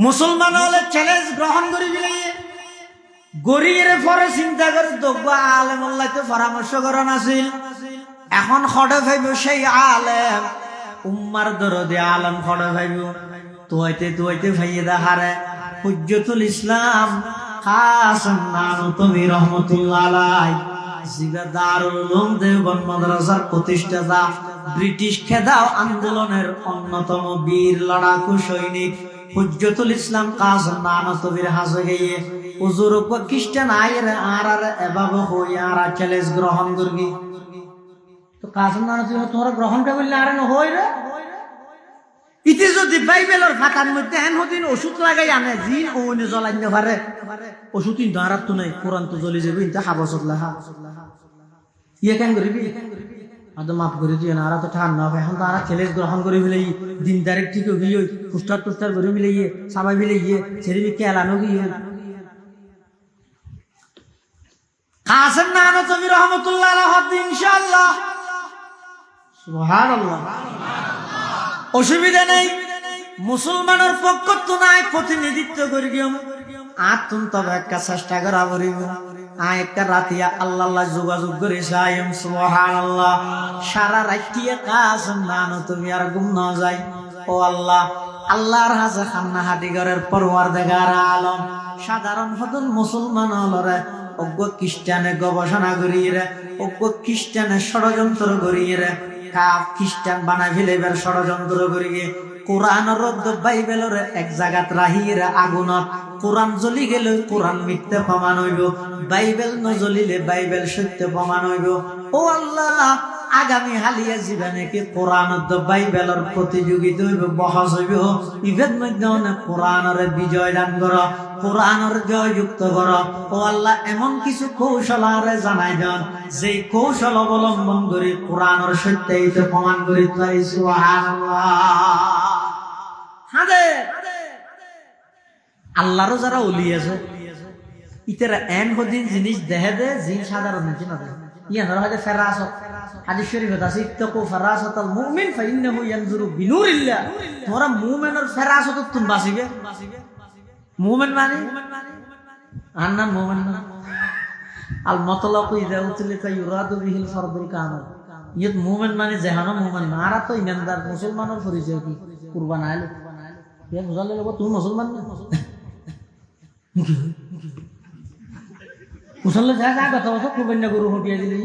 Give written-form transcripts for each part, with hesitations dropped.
মুসলমান হলে চ্যালেঞ্জ গ্রহণ করি বিলাই গরিয়ের পরে চিন্তা করে দেখবা আলেম আল্লাহ তো পরামর্শ করা নাছিল এখন খড়ে ভাইব সেই আলেম উম্মার দরদে আলেম খড়ে ভাইব তুইতে ভাইয়ে দেখারে হুজ্জতুল ইসলাম কাসেম নানুতুবি রহমাতুল্লাহ আলাইহি জিবা দারুল উলুম দেওবন্দ মাদ্রাসার প্রতিষ্ঠাতা ব্রিটিশ খেদাও আন্দোলনের অন্যতম বীর লড়াকু সৈনিক হুজ্জতুল ইসলাম কাসেম নানুতুবির হাসে গিয়ে হুজুর কো খ্রিস্টান আয়ের আর এভাবে হই আর চ্যালেঞ্জ গ্রহণ করবি তো কাসেম নানুতুবি তোরা গ্রহণটা বললে আর না হই রে ইতি যদি বাইবেলের খাতার মধ্যে হেন হদিন ওষুধ লাগাই আনে জিন ওনে জ্বলাইতে পারে ওষুধ কিন্তু আর তো নাই কোরআন তো জ্বলি যাবে ইনতা হাবসত লাহা ইয়ে কেন করবি আদম মাফ করে দিও না আর তো ঠান না এখন তো আর চ্যালেঞ্জ গ্রহণ করে ফেলাই দিন তারিখ ঠিক গিয়ে পুস্টার টুস্টার করে মিলাইয়ে সবাই মিলাইয়ে ছেড়ে কেলানো গিয়ে কাসেম নানুতুবি রহমাতুল্লাহ আলাইহি ইনশাআল্লাহ সুবহানাল্লাহ অসুবিধা নেই মুসলমানের পক্ষ তো নাই প্রতিনিধিত্ব করি গিয়ম আতুন তবে একটা চেষ্টা করা করিব একটা রাতিয়া আল্লাহ যোগাযোগ করে যাইম সুবহানাল্লাহ সারা রাতিয়া কাসেম নানুতুবি আর ঘুম না যায় ও আল্লাহ আল্লাহর হাজে খান্না হাদিগরের পরওয়ারদিগার আলম সাধারণ হদন মুসলমান হলরে অজ্ঞ খ্রিস্টানে গবেষণা করিয়ে অজ্ঞ খ্রিস্টানে ষড়যন্ত্র করিয়ে কাফ খ্রিস্টান বানাই ফেলেবার ষড়যন্ত্র করিয়ে কোরআনের বাইবেলের এক জায়গাত রাহিয়ে আগুনত কোরআন জ্বলি গেলে কোরআন মিথ্যা প্রমাণ হইব বাইবেল নজ্বলিলে বাইবেল সত্য প্রমাণ হইব ও আল্লাহ আগামী হালিয়া জীবনে কি কোরআন বাইবেলের প্রতিযোগিতা হইব বহস হইব ইভের মধ্যে কোরআনের বিজয় দান কর কোরআনের জয়যুক্ত কর ও আল্লাহ এমন কিছু কৌশল আরে জানাই দেন যে কৌশল অবলম্বন করে কোরআনের সত্যায়িত প্রমাণ করি তাই সুবহানাল্লাহ হাদে আল্লাহরও যারা ওলি আছে ইতারা এন হদিন জিনিস দেহে দে জিন সাধারণ জিনিস না ইয়া ধরা হয় ফেরাসত হাদিস শরীফে আছে ইত্তাকু ফারাসাতাল মুমিন ফাইন্নাহু ইয়ানজুরু বিনুরিল্লাহ তোরা মুমিনের ফেরাসত তুম বাসিবে মুমিন মানে আন্না মুমিন না আল মতলাকু ইযা উতলিকা ইউরাদু বিহিল ফারদুল কামাল ইয়ত মুমিন মানে জাহানো মুমিন না আর তো ইমানদার মুসলমানের পরিচয় কি কুরবান আইলো ইয়া বুঝালে লোক তুমি মুসলমান না মুসলমান যা যা কথা বলছো কুরবান না গরু হটিয়ে দিলি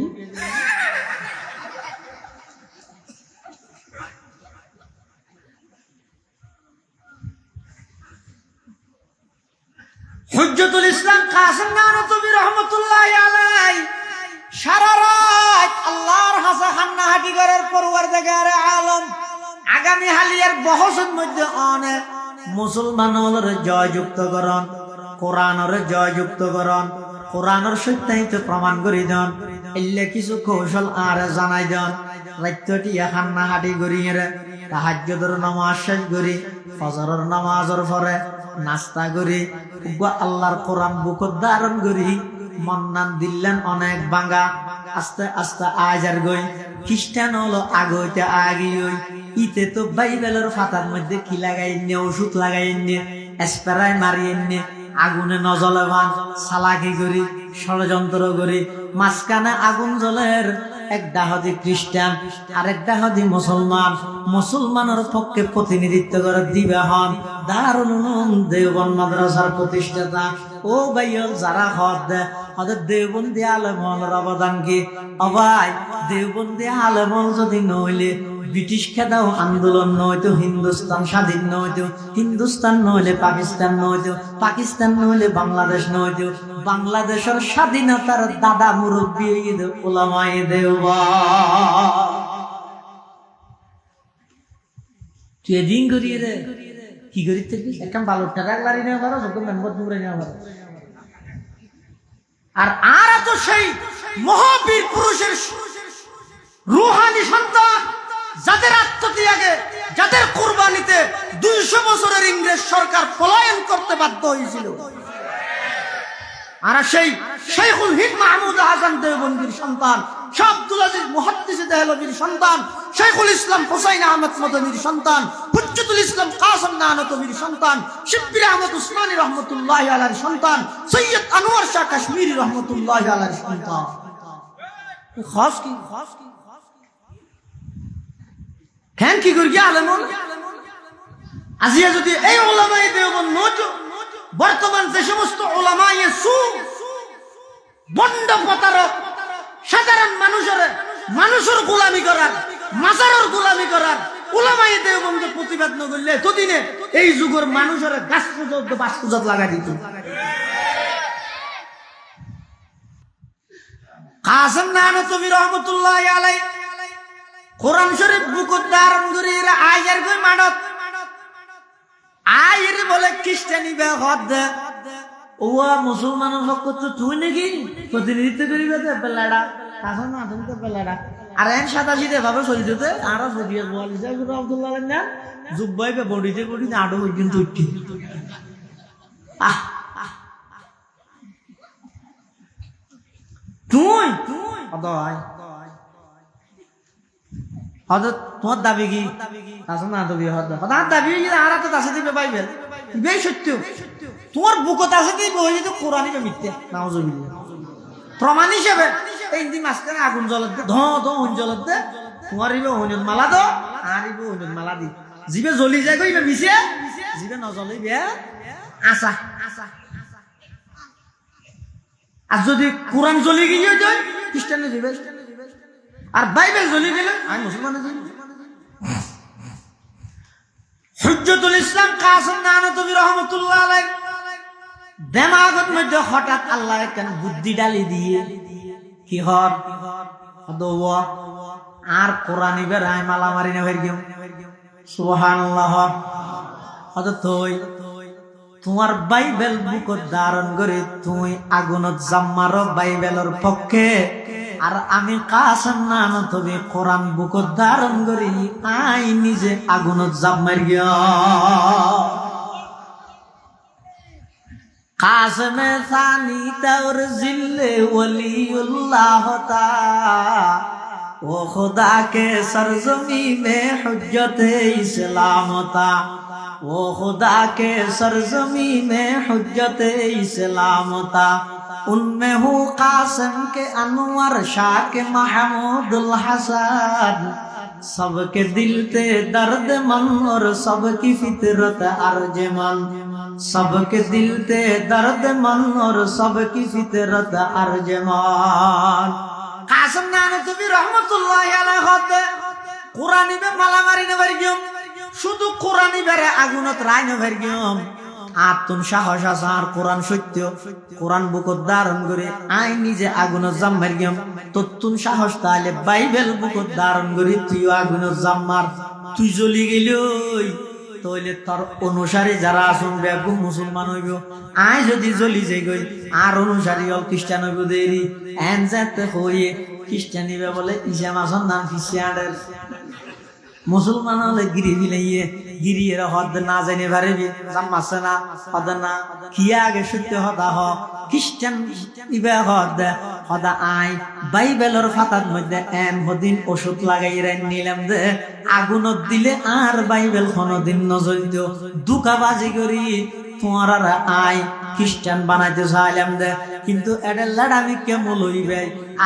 হুজ্জতুল ইসলাম কাসেম নানুতুবি রহমাতুল্লাহি আলাইহি সারা রাত আল্লাহর হাসা খান্না হাদিগরের পরওয়ারদিগার আলম আগামী হালিয়ার বহসের মধ্যে অনেক মুসলমানের জয়যুক্তকরণ কোরআনের জয়যুক্তকরণ কোরআনের সত্যায়িত প্রমাণ করি দেন এলে কিছু কৌশল আর জানাই দেন রাত্যটি খান্না হাটি গড়িয়ে তাহাজ্জুদের নামাজ শেষ করি ফজরের নামাজের পরে নাস্তা করি আল্লাহর কোরআন বুকত ধারণ করি মন্নান দিলেন অনেক বাঙ্গা আস্তে আস্তে আজার গই খ্রিস্টান হলো আগইতে আগিয়ে ইতে তো বাইবেলের ফাতার মধ্যে কি লাগাই নে ওষুধ লাগাই নে স্প্রে মারিয়ে নে আগুনে নজলবান সালাকি করি ষড়যন্ত্র করি মাঝখানে আগুন জ্বলের এক দাহদি খ্রিস্টান আর এক দাহদি মুসলমান মুসলমানের পক্ষে প্রতিনিধিত্ব করে দিবে হন দারুল উলুম দেওবন্দ মাদ্রাসার প্রতিষ্ঠাতা ও ভাইয়ল যারা হদ দেয় হদের দেওবন্দি আলেমর অবদান কি অবাই দেওবন্দি আলেমর যদি নইলে ব্রিটিশ খেদাও আন্দোলন নয়তো হিন্দুস্তান স্বাধীন নয়তো হিন্দুস্তান নইলে পাকিস্তান নয়তো পাকিস্তান নইলে বাংলাদেশ নয়তো বাংলাদেশের স্বাধীনতার দাদা মুরব্বী ওলামায়ে দেওবন্দ তুই এদিন করিয়ে রে কি করি থাকি একটা বালুর টাকা লারি নেওয়া পারো যত মেম্বার দূরে নেওয়া পারো আর আর তো সেই মহাবীর পুরুষের রুহানি সন্তান যাদের আত্মত্যাগে যাদের কুরবানিতে 200 বছরের ইংরেজ সরকার পলায়ন করতে বাধ্য হয়েছিল আর সেই শেখুল হিন্দ মাহমুদ হাসান দেওবন্দির সন্তান শাহ আব্দুল আজিজ মুহাদ্দিস দেহলভীর সন্তান, শাইখুল ইসলাম হুসাইন আহমদ মদনীর সন্তান, হুজ্জতুল ইসলাম কাসেম নানতবীর সন্তান, শিববির আহমদ উসমানী রহমতুল্লাহি আলাইহির সন্তান, সৈয়দ আনোয়ার শাহ কাশ্মীরি রহমতুল্লাহি আলাইহির সন্তান। খাস কি কেন কি করি আলেমন আজিয়া যদি এই ওলামায়ে দেওবন্দ নজ বর্তমান যে সমস্ত ওলামায়ে সু বন্ড প্রতারক সাধারণ মানুষের গোলামি করার, মাজারের গোলামি করার ওলামায়ে দেওবন্দ প্রতিবাদ ন করলে এতদিনে এই যুগের মানুষের গাছ পূজত বাস পূজত লাগা দিত। কাসেম নানতবী রহমতুল্লাহি আলাইহি কোরআন শরীফ বুকুত ধারণ করে আয়ের কই মানত আয়ের বলে খ্রিস্টানি বে হদ দে ওয়া মুসলমানের হক তো তুই নাকি প্রতিনিধিত্ব করিবে দে বেলাড়া কাসেম নানতবী বেলাড়া আর এন সাদাশিদে ভাবে চলি দিতে আর সদিয়া ওয়ালি সাহেব আব্দুল্লাহ না জুব্বাইবে বডিতে আডো পর্যন্ত উঠি তুই অদয় হযরত তোমার দাবি কি কাসেম নানতবী হদ হদার দাবি কি আর তো তাসে দিবে বাইবেল বেশ সত্য তোমার বুকত আছে কি বই তো কোরআনই বে মিথ্যা নাউজুবিল্লাহ প্রমাণ হিসেবে এই দিন মাস্টার আগুন জ্বলত দে ধ হুন জ্বলত দে তোমার ইবে হুন মালা দো আর ইবে হুন মালা দি জিবে জ্বলি যায় কইবে মিছে জিবে ন জ্বলিবে আশা আর যদি কোরআন জ্বলি গিয়ে যায় খ্রিস্টানে দিবে আর বাইবেল জ্বলি গেলে আমি মুসলমানে যাই। হুজ্জতুল ইসলাম কাসেম নানতবী রহমতুল্লাহ আলাইহি দেমাগত মধ্যে হঠাৎ আল্লাহ কেন বুদ্ধি ডালি দিয়ে কি হর দোয়া আর কোরআন ইবে রায় মালা মারি না হয়ে গেল সুবহানাল্লাহ। হযরত তুই তোমার বাইবেল বুকত ধারণ করে তুই আগুনত জাম্মার বাইবেলের পক্ষে আর আমি কাসেম নানতবী কোরআন বুকত ধারণ করি আই নিজে আগুনত জাপ মার গিয়া কাসেমে সানি তাওর জিল্লে ওলিউল্লাহ তা ও खुदा के सरजमी में हुज्जत इस्लाम था वो खुदा के सरजमी में हुज्जत इस्लाम था उनमें हूँ कासिम के अनवर शाह के महमूदुल हसन सबके दिल ते दर्द मन और सबकी फितरत अर्जमन सबके दिल ते दर्द मन और सबकी फितरत अर्जमन। কাসেম নানতবী রহমতুল্লাহি আলাইহি হদে কোরআনি বে মালা মারি না পারি গিয়ম শুধু কোরআনি বেরে আগুনত রাই না পারি গিয়ম আতুন সাহস আসার কোরআন সত্য কোরআন বুকত ধারণ করে আই নিজে আগুনত জাম মারি গিয়ম ততুন সাহস তাহলে বাইবেল বুকত ধারণ করে তুইও আগুনত জাম মার তুই জ্বলি গেলই তাহলে তোর অনুসারী যারা আসুন বেগুম মুসলমান হইব আই যদি জ্বলি যাই গই আর অনুসারী হল খ্রিস্টান হইব দেরি এন যাতে হইয়ে খ্রিস্টানি বে বলে ইসাম আসন নাম খ্রিস্টানের মুসলমান হলে গিরি ফিলাইয়ে গিরিয়ে হদ না জানি পারিবি জাম্মাছে না হদ না কিয়া আগে সত্য হদা হ খ্রিস্টান ইবে হদ হদা আই বাইবেলের ফাতার মধ্যে এন হদিন ওষুধ লাগাই রাই নিলাম দে আগুনত দিলে আর বাইবেল কোনদিন নজ্বলিত দুকাবাজি করি তোমার আর আই খ্রিস্টান বানাইতে চাইলাম দে কিন্তু এটা লাড়ামি কেমন হইবে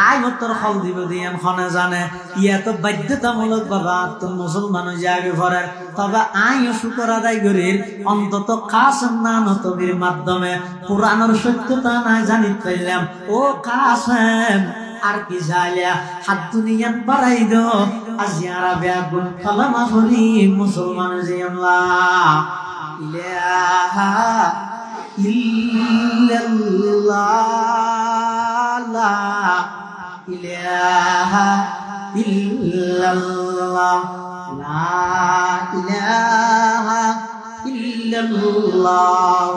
আই মতর ফল দিব দিয়াম খনে জানে ইয়া তো বাধ্যতামূলক বাবা তোর মুসলমান যাবে ঘরের তবে আইও শুকর আদায় করির অন্তত কাসেম নানতবীর মাধ্যমে কোরআনের সত্যতা নাই জানি পাইলাম ও কাসেম আর কি চাইলা হাত দুনিয়াত বাড়াই দো আজিয়ারা বেগুন কালামা হরি মুসলমান জিয়াল্লাহ ইলাহা ইল্লাল্লাহ লা ইলাহা ইল্লাল্লাহ লা ইলাহা ইল্লাল্লাহ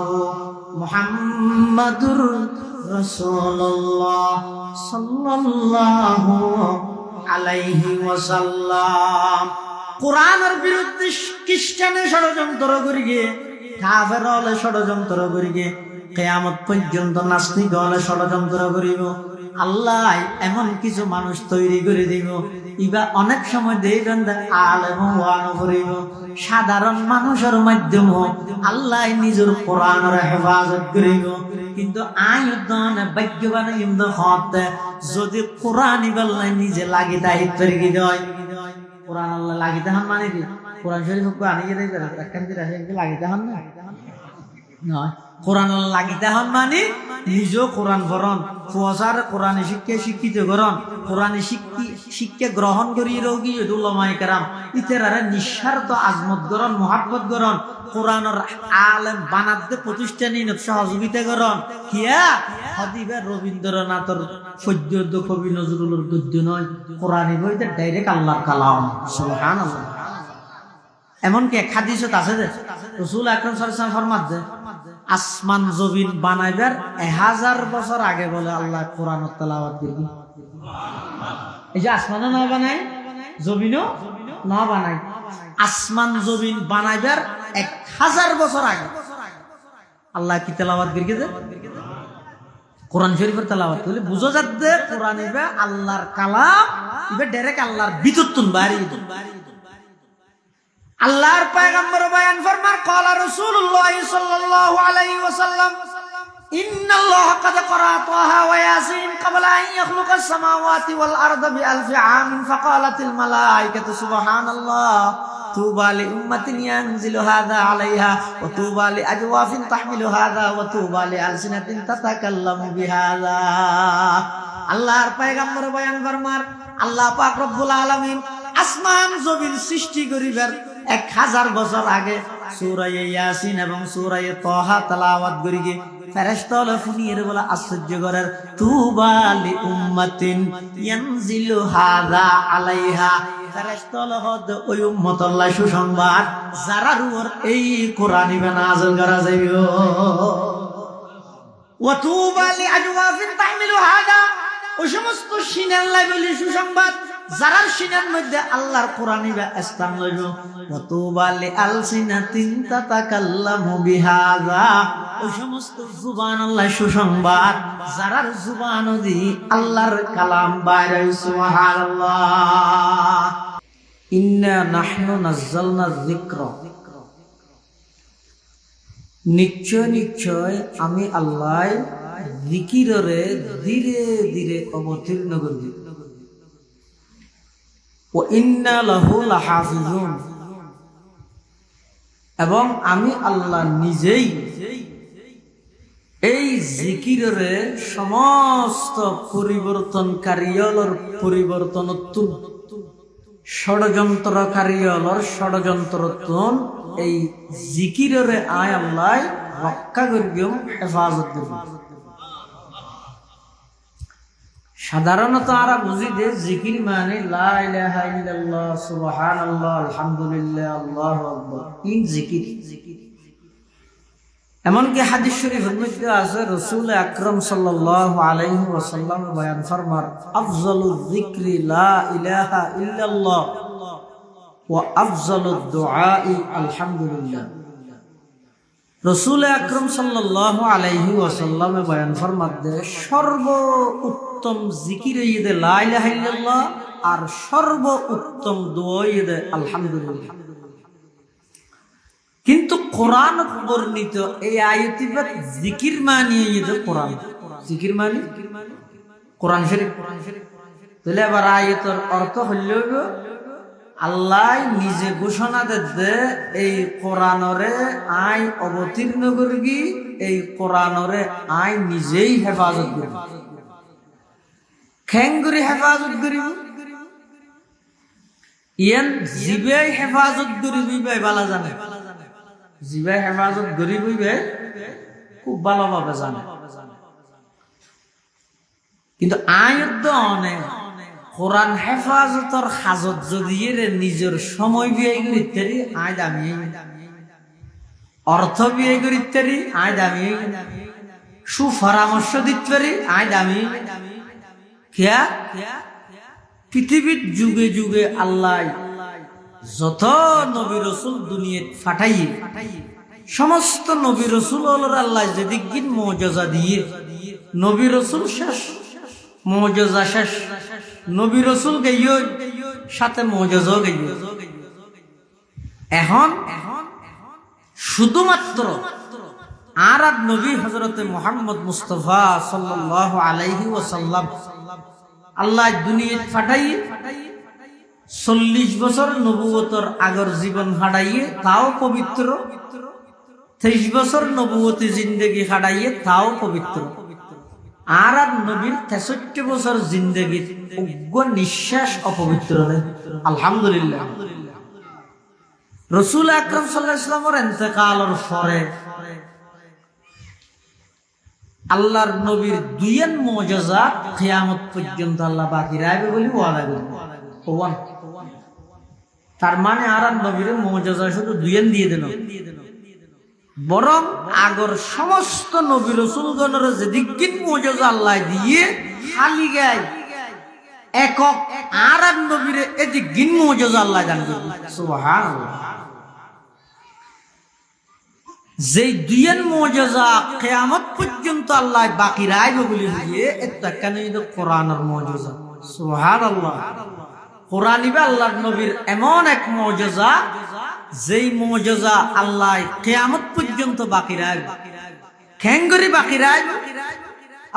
মুহাম্মাদুর রাসূলুল্লাহ সাল্লাল্লাহু আলাইহি ওয়াসাল্লাম। কোরআনের বিরুদ্ধে খ্রিস্টানে ষড়যন্ত্র করি গিয়ে কাফের হলে ষড়যন্ত্র করি গিয়ে কিয়ামত পর্যন্ত নাস্তিক হলে ষড়যন্ত্র করিব আল্লাহ এমন কিছু মানুষ তৈরি করে দিব, ইবা অনেক সময় দেখবেন আলেম ওয়ান করিব, সাধারণ মানুষের মাধ্যমে আল্লাহ নিজের কোরআনের হেফাজত করিব। কিন্তু আয়ুধন ভাগ্যবান কিন্তু হতে যদি কোরআন ইবাল্লাহ নিজে লাগি দায়িত্ব রেখে দেয়। কোরআন আল্লাহ লাগিতে হন মানে কি কোরআন শরীফ আনিয়ে দেয় একখান দিয়ে লাগিতে হন না নয়, কোরআন লাগিতে হন মানে নিজেও কোরআন পড়ন, প্রচার কোরআন শিক্ষা শিক্ষিত করন, কোরআন শিক্ষা গ্রহণ করি রোগী উলামায়ে কেরাম ইতারা নিঃস্বার্থ আজমত করন, মহাব্বত করন, কোরআনের আলেম বানাতে প্রতিষ্ঠানী সহযোগিতা করন। কিয়া হদিবা রবীন্দ্রনাথের সদ্য কবি নজরুলের গদ্য নয়, কোরআনী বইতে ডাইরেক্ট আল্লাহর কালাম। সুবহানাল্লাহ। এমনকি এক হাদিসত আছে যে রাসূল আকরাম সাল্লাল্লাহু আলাইহি ওয়াসাল্লাম ফরমাতে আসমান জমিন বানাইবার 1000 বছর আগে বলে আল্লাহ কোরআন তেলাওয়াত করবে। এই যে আসমানও না বানাই, জমিনও না বানাই, আসমান জমিন বানাইবার 1000 বছর আগে আল্লাহ কি তেলাওয়াত করবে? কোরআন শরীফের তেলাওয়াত করলে বুঝো যাচ্ছে কোরআন ইবা আল্লাহর কালাম, ইবা ডাইরেক্ট আল্লাহর ভিতর তুন বাড়ি। আল্লাহর পয়গম্বর বয়ান ফরমান ক্বালা রাসূলুল্লাহ সাল্লাল্লাহু আলাইহি ওয়াসাল্লাম ইন্নাল্লাহা ক্বাদ ক্বারা তাহা ওয়া ইয়াসিন ক্বাবলা আন ইয়াখলুকাস সামাওয়াতি ওয়াল আরদা বিআলফি আমিন ফাকালাতিল মালায়েকাতু সুবহানাল্লাহ তুবা লি উম্মাতিন ইয়ানজিলু হাযা আলাইহা ওয়া তুবা লি আজওয়াফিন তাহমিলু হাযা ওয়া তুবা লি আলসিনাতিন তাতাকাল্লামু বিহাযা। আল্লাহর পয়গম্বর বয়ান ফরমান আল্লাহ পাক রব্বুল আলামিন আসমান জমিন সৃষ্টি করিবার 1000 বছর আগে সূরা ইয়াসিন এবং সূরা তাহা তেলাওয়াত করিগে ফেরেশতা হলো ফুনিয়ের বলা আশ্চর্য করার তুবা লি উম্মাতিন ইয়ানজিলু হাযা আলাইহা। ফেরেশতা হলো ওই উম্মত আল্লাহ সুসংবাদ যারা রুর এই কোরআন নাযিল করা যাইবে। ওয়া তুবা লি আজওয়াফিন তাহমিলু হাযা, ওই সমস্ত সিনার লাইবলি সুসংবাদ যারা সিনার মধ্যে আল্লাহর কোরআন স্থান লইব। ওয়া তুবা লি আলসিনাতিন তাতাকাল্লামু বিহাযা, ওই সমস্ত জুবান আল্লাহ সুসংবাদ যারা জুবান দি আল্লাহর কালাম বাইরে। সুবহানাল্লাহ। ইন্না নাহনু নাযালনা যিকরা, নিশ্চয় নিশ্চয় আমি আল্লাহ জিকিররে ধীরে ধীরে অবতীর্ণ করি। ওয়া ইন্না লাহু লাহাফিজুন, এবং আমি আল্লাহ নিজেই এই জিকিররে সমস্ত পরিবর্তনকারীর পরিবর্তনত্ব, ষড়যন্ত্রকারীর ষড়যন্ত্রত্ব এই জিকিররে আয় আল্লাহ রক্ষা করিব, হেফাজত করিব। সাধারণত আমরা বুঝি যে জিকির মানে লা ইলাহা ইল্লাল্লাহ সুবহানাল্লাহ আলহামদুলিল্লাহ আল্লাহু আকবার, ইন জিকির। এমনকি হাদিস শরীফের মধ্যে আছে রাসূল আকরাম সাল্লাল্লাহু আলাইহি ওয়াসাল্লাম বয়ান ফরমান আফজালুয যিকরি লা ইলাহা ইল্লাল্লাহ ওয়া আফজালুদ দুআই আলহামদুলিল্লাহ। রাসূল আকরাম সাল্লাল্লাহু আলাইহি ওয়াসাল্লাম বয়ান ফরমাতে সর্ব উত্তম জিকির হইছে লা ইলাহা ইল্লাল্লাহ, আর সর্ব উত্তম দোয়া হইছে আলহামদুলিল্লাহ। কিন্তু কোরআন বর্ণিত এই আয়াতিবাদ জিকির মানে হইছে কোরআন, জিকির মানে কোরআন শরীফ। তাহলে আবার আয়াতের অর্থ হইল আল্লাহ নিজে ঘোষণা দে এই কোরআনরে আই অবতীর্ণ করি, এই কোরআনরে আই নিজেই হেফাজত করি। খেঙ্গুরি হেফাজত করিব, ইয়ান জিবাই হেফাজত করিবই ভালো জানে, জিবাই হেফাজত করিবই খুব ভালোভাবে জানে। কিন্তু আয়ত অনেক কোরআন হেফাজতর হাজত যদি নিজের সময় বিয়ে করি ইত্যাদি আয় দামি, অর্থ বিয়ে করি ইত্যাদি আয় দামি, সুপরামর্শ দিতে পারি আয় দামি। খেয়া পৃথিবীর যুগে যুগে আল্লাহ যত নবী রসুল দুনিয়াত ফাটাই, সমস্ত নবী রসুল আল্লাহ যেদিক মর্যাদা দিয়ে নবী রসুল শেষ, মুজিজা শেষ, নবী রাসূল গইও সাথে মুজিজাও গইও। এখন শুধুমাত্র আর নবী হযরতে মুহাম্মদ মুস্তাফা সাল্লাল্লাহু আলাইহি ওয়াসাল্লাম আল্লাহ দুনিয়াত পাঠাই 40 বছর নবুয়তর আগর জীবন হারাইয়ে তাও পবিত্র, 23 বছর নবুয়তি জিন্দেগি হারাইয়ে তাও পবিত্র। আর নবীর 63 বছর জিন্দেগি উগ্র নিঃশ্বাস অপবিত্র নেই। আলহামদুলিল্লাহ। রাসূল আকরাম সাল্লাল্লাহু আলাইহি ওয়াসাল্লামের ইন্তেকালের পরে আল্লাহর নবীর দুইয়ের মুজিজা কিয়ামত পর্যন্ত আল্লাহ বাকি রাখবে বলে ওয়াদা করলেন। তার মানে আর নবীর মুজিজা শুধু দুইয়ের দিয়ে দেন, বরং আগর সমস্ত নবী রাসূলগণের যেদিকিন মুজিজা আল্লাহ দিয়ে খালি গায় একক আর নবীর এদিকিন মুজিজা আল্লাহ দান করবে। সুবহানাল্লাহ। যে দুইয়ের মুজিজা কিয়ামত পর্যন্ত আল্লাহ বাকি রাখবে বলে দিয়ে এটা কেন কোরআনের মুজিজা। সুবহানাল্লাহ। কোরআন ইবে আল্লাহর নবীর এমন এক মুজিজা যেই মুজিজা আল্লাহ কিয়ামত পর্যন্ত বাকি রাখবে। কেন করে বাকি রাখবে?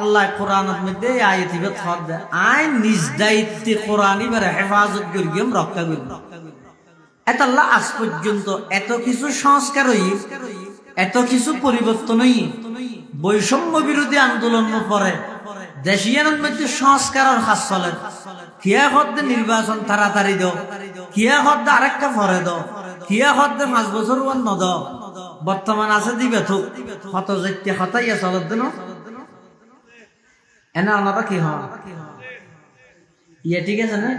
আল্লাহ কোরআনের মধ্যে আয়াত ইবে থর দেয়, আই নিজ দায়িত্বে কোরআন ইবে হেফাজত করিম রক্ষা করিম। এত আল্লাহ আজ পর্যন্ত এত কিছু সংস্কার হই, এত কিছু পরিবর্তন হই, বৈষম্য বিরোধী আন্দোলন পরে দেশিয়ানের মধ্যে সংস্কারের কাজ চলে। কিয়া হদ্দে নির্বাচন তাড়াতাড়ি দাও, কিয়া হদ্দে আরেকটা পরে দাও, কিয়া হদ্দে 5 বছর ন দাও। বর্তমান আছে দিবে তো হত যেতে হতাইয়া চলত দেন এনা আলাদা কি হয় ইয়ে। ঠিক আছে না?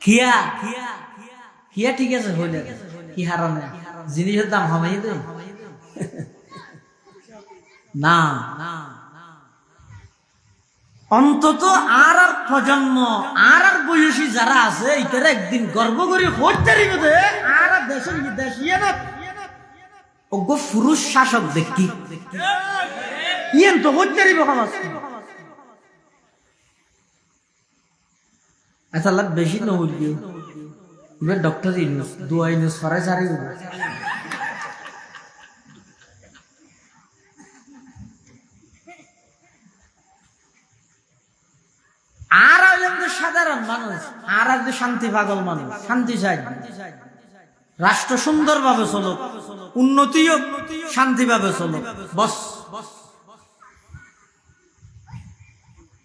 খিয়া খিয়া ঠিক আছে হইলে কি হারানে জিনিসের দাম কমাই দেয় না। অন্তত আর প্রজন্ম আর বয়সী যারা আছে এটারা একদিন গর্ব করে হতে পারবে আর দেশের দেশিয়ে না ওগো পুরুষ শাসক দেখি ইয়েন তো হতে পারবে সমাজ। আচ্ছা আল্লাহ বেশি নহলি এবার ডক্টর ইউনুস দুয়া ইউনুস ফরাই সারি আর সাধারণ মানুষ আর শান্তি পাগল মানুষ, শান্তি চাই, রাষ্ট্র সুন্দরভাবে চলুক, উন্নতিও শান্তিভাবে চলুক বস।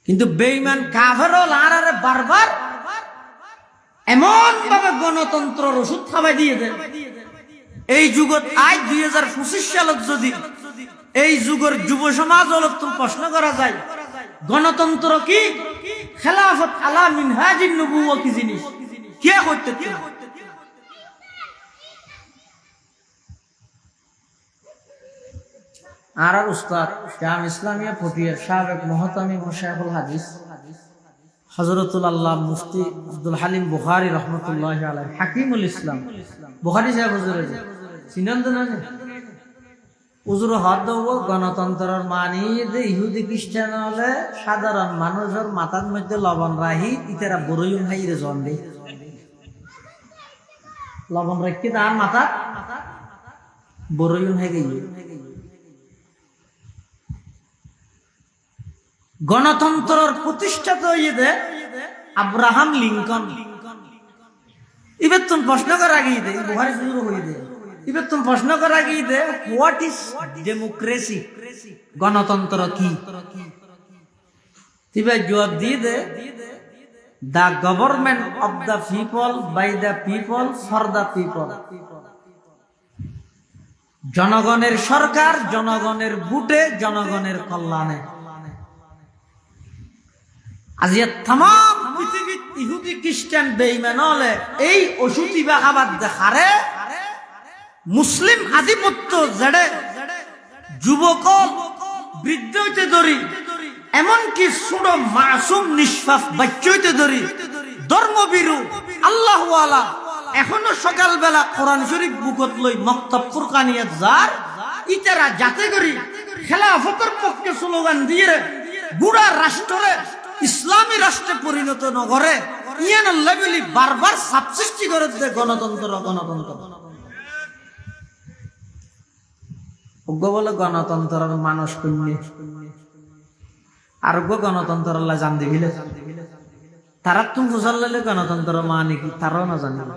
কিন্তু বেঈমান কাফেরল আর বারবার এমন ভাবে গণতন্ত্রের ওষুধ খাওয়াই দিয়ে দেন। এই যুগত আজ 2025 সালত যদি এই যুগের যুব সমাজ প্রশ্ন করা যায় গণতন্ত্র কি, খেলাফত আলা মিনহাজিন নবুওয়া কি জিনিস, কে করতে আর উস্তাদ জাম ইসলামিয়া ফটিয়ার সাবেক মুহতামি মুশাইখুল হাদিস হযরতুল আল্লাহ মুফতি আব্দুল হালিম বুখারী রাহমাতুল্লাহি আলাইহি হাকিমুল ইসলাম বুখারী সাহেব হুজুর চিনেন তো না? হুজুর হাত দেব গণতন্ত্রের মানি যে ইহুদি খ্রিস্টান হলে সাধারণ মানুষের মাথার মধ্যে লবণ রাহি ইতারা বড়ইম হাইরে জন দে লবণ রাখি তার মাথা বড়ইম হাই গই। গণতন্ত্রের প্রতিষ্ঠাতা ইয়ে আব্রাহাম লিঙ্কন। এবার তুমি প্রশ্ন করা গিয়ে দে বুখারী শুরু হয়ে দে এবার তুমি প্রশ্ন করা গিয়ে দে হোয়াট ইজ ডেমোক্রেসি, গণতন্ত্র কি? এবার জবাব দিয়ে দে the government of the people by the people for the people. জনগণের সরকার, জনগণের ভোটে, জনগণের কল্যাণে। আজ তাম পৃথিবীর ইহুদি খ্রিস্টান বেঈমান হলে এই ওষুধই বা খাবার দেখারে মুসলিম আধিপত্য জেড়ে যুবকল বৃদ্ধ হইতে ধরি এমনকি ছোট মাসুম নিষ্পাপ বাচ্চা হইতে ধরি ধর্মবিরু আল্লাহওয়ালা এখনো সকালবেলা কোরআন শরীফ বুকত লই মক্তব ফুরকানিয়াত যার ইতারা যাতে করি খেলাফতের পক্ষে স্লোগান দিয়ে গুড়া রাষ্ট্রে ইসলামী রাষ্ট্রে পরিণত নগরে ইয়ান লেভেলি বারবার সাবসৃষ্টি করে দে গণতন্ত্র গণতন্ত্র বলে গণতন্ত্রের মানুষ কন্যে আর গণতন্ত্র জান দিবিলে তারা তুমি বুঝালে গণতন্ত্র মানে কি তারাও না জানিব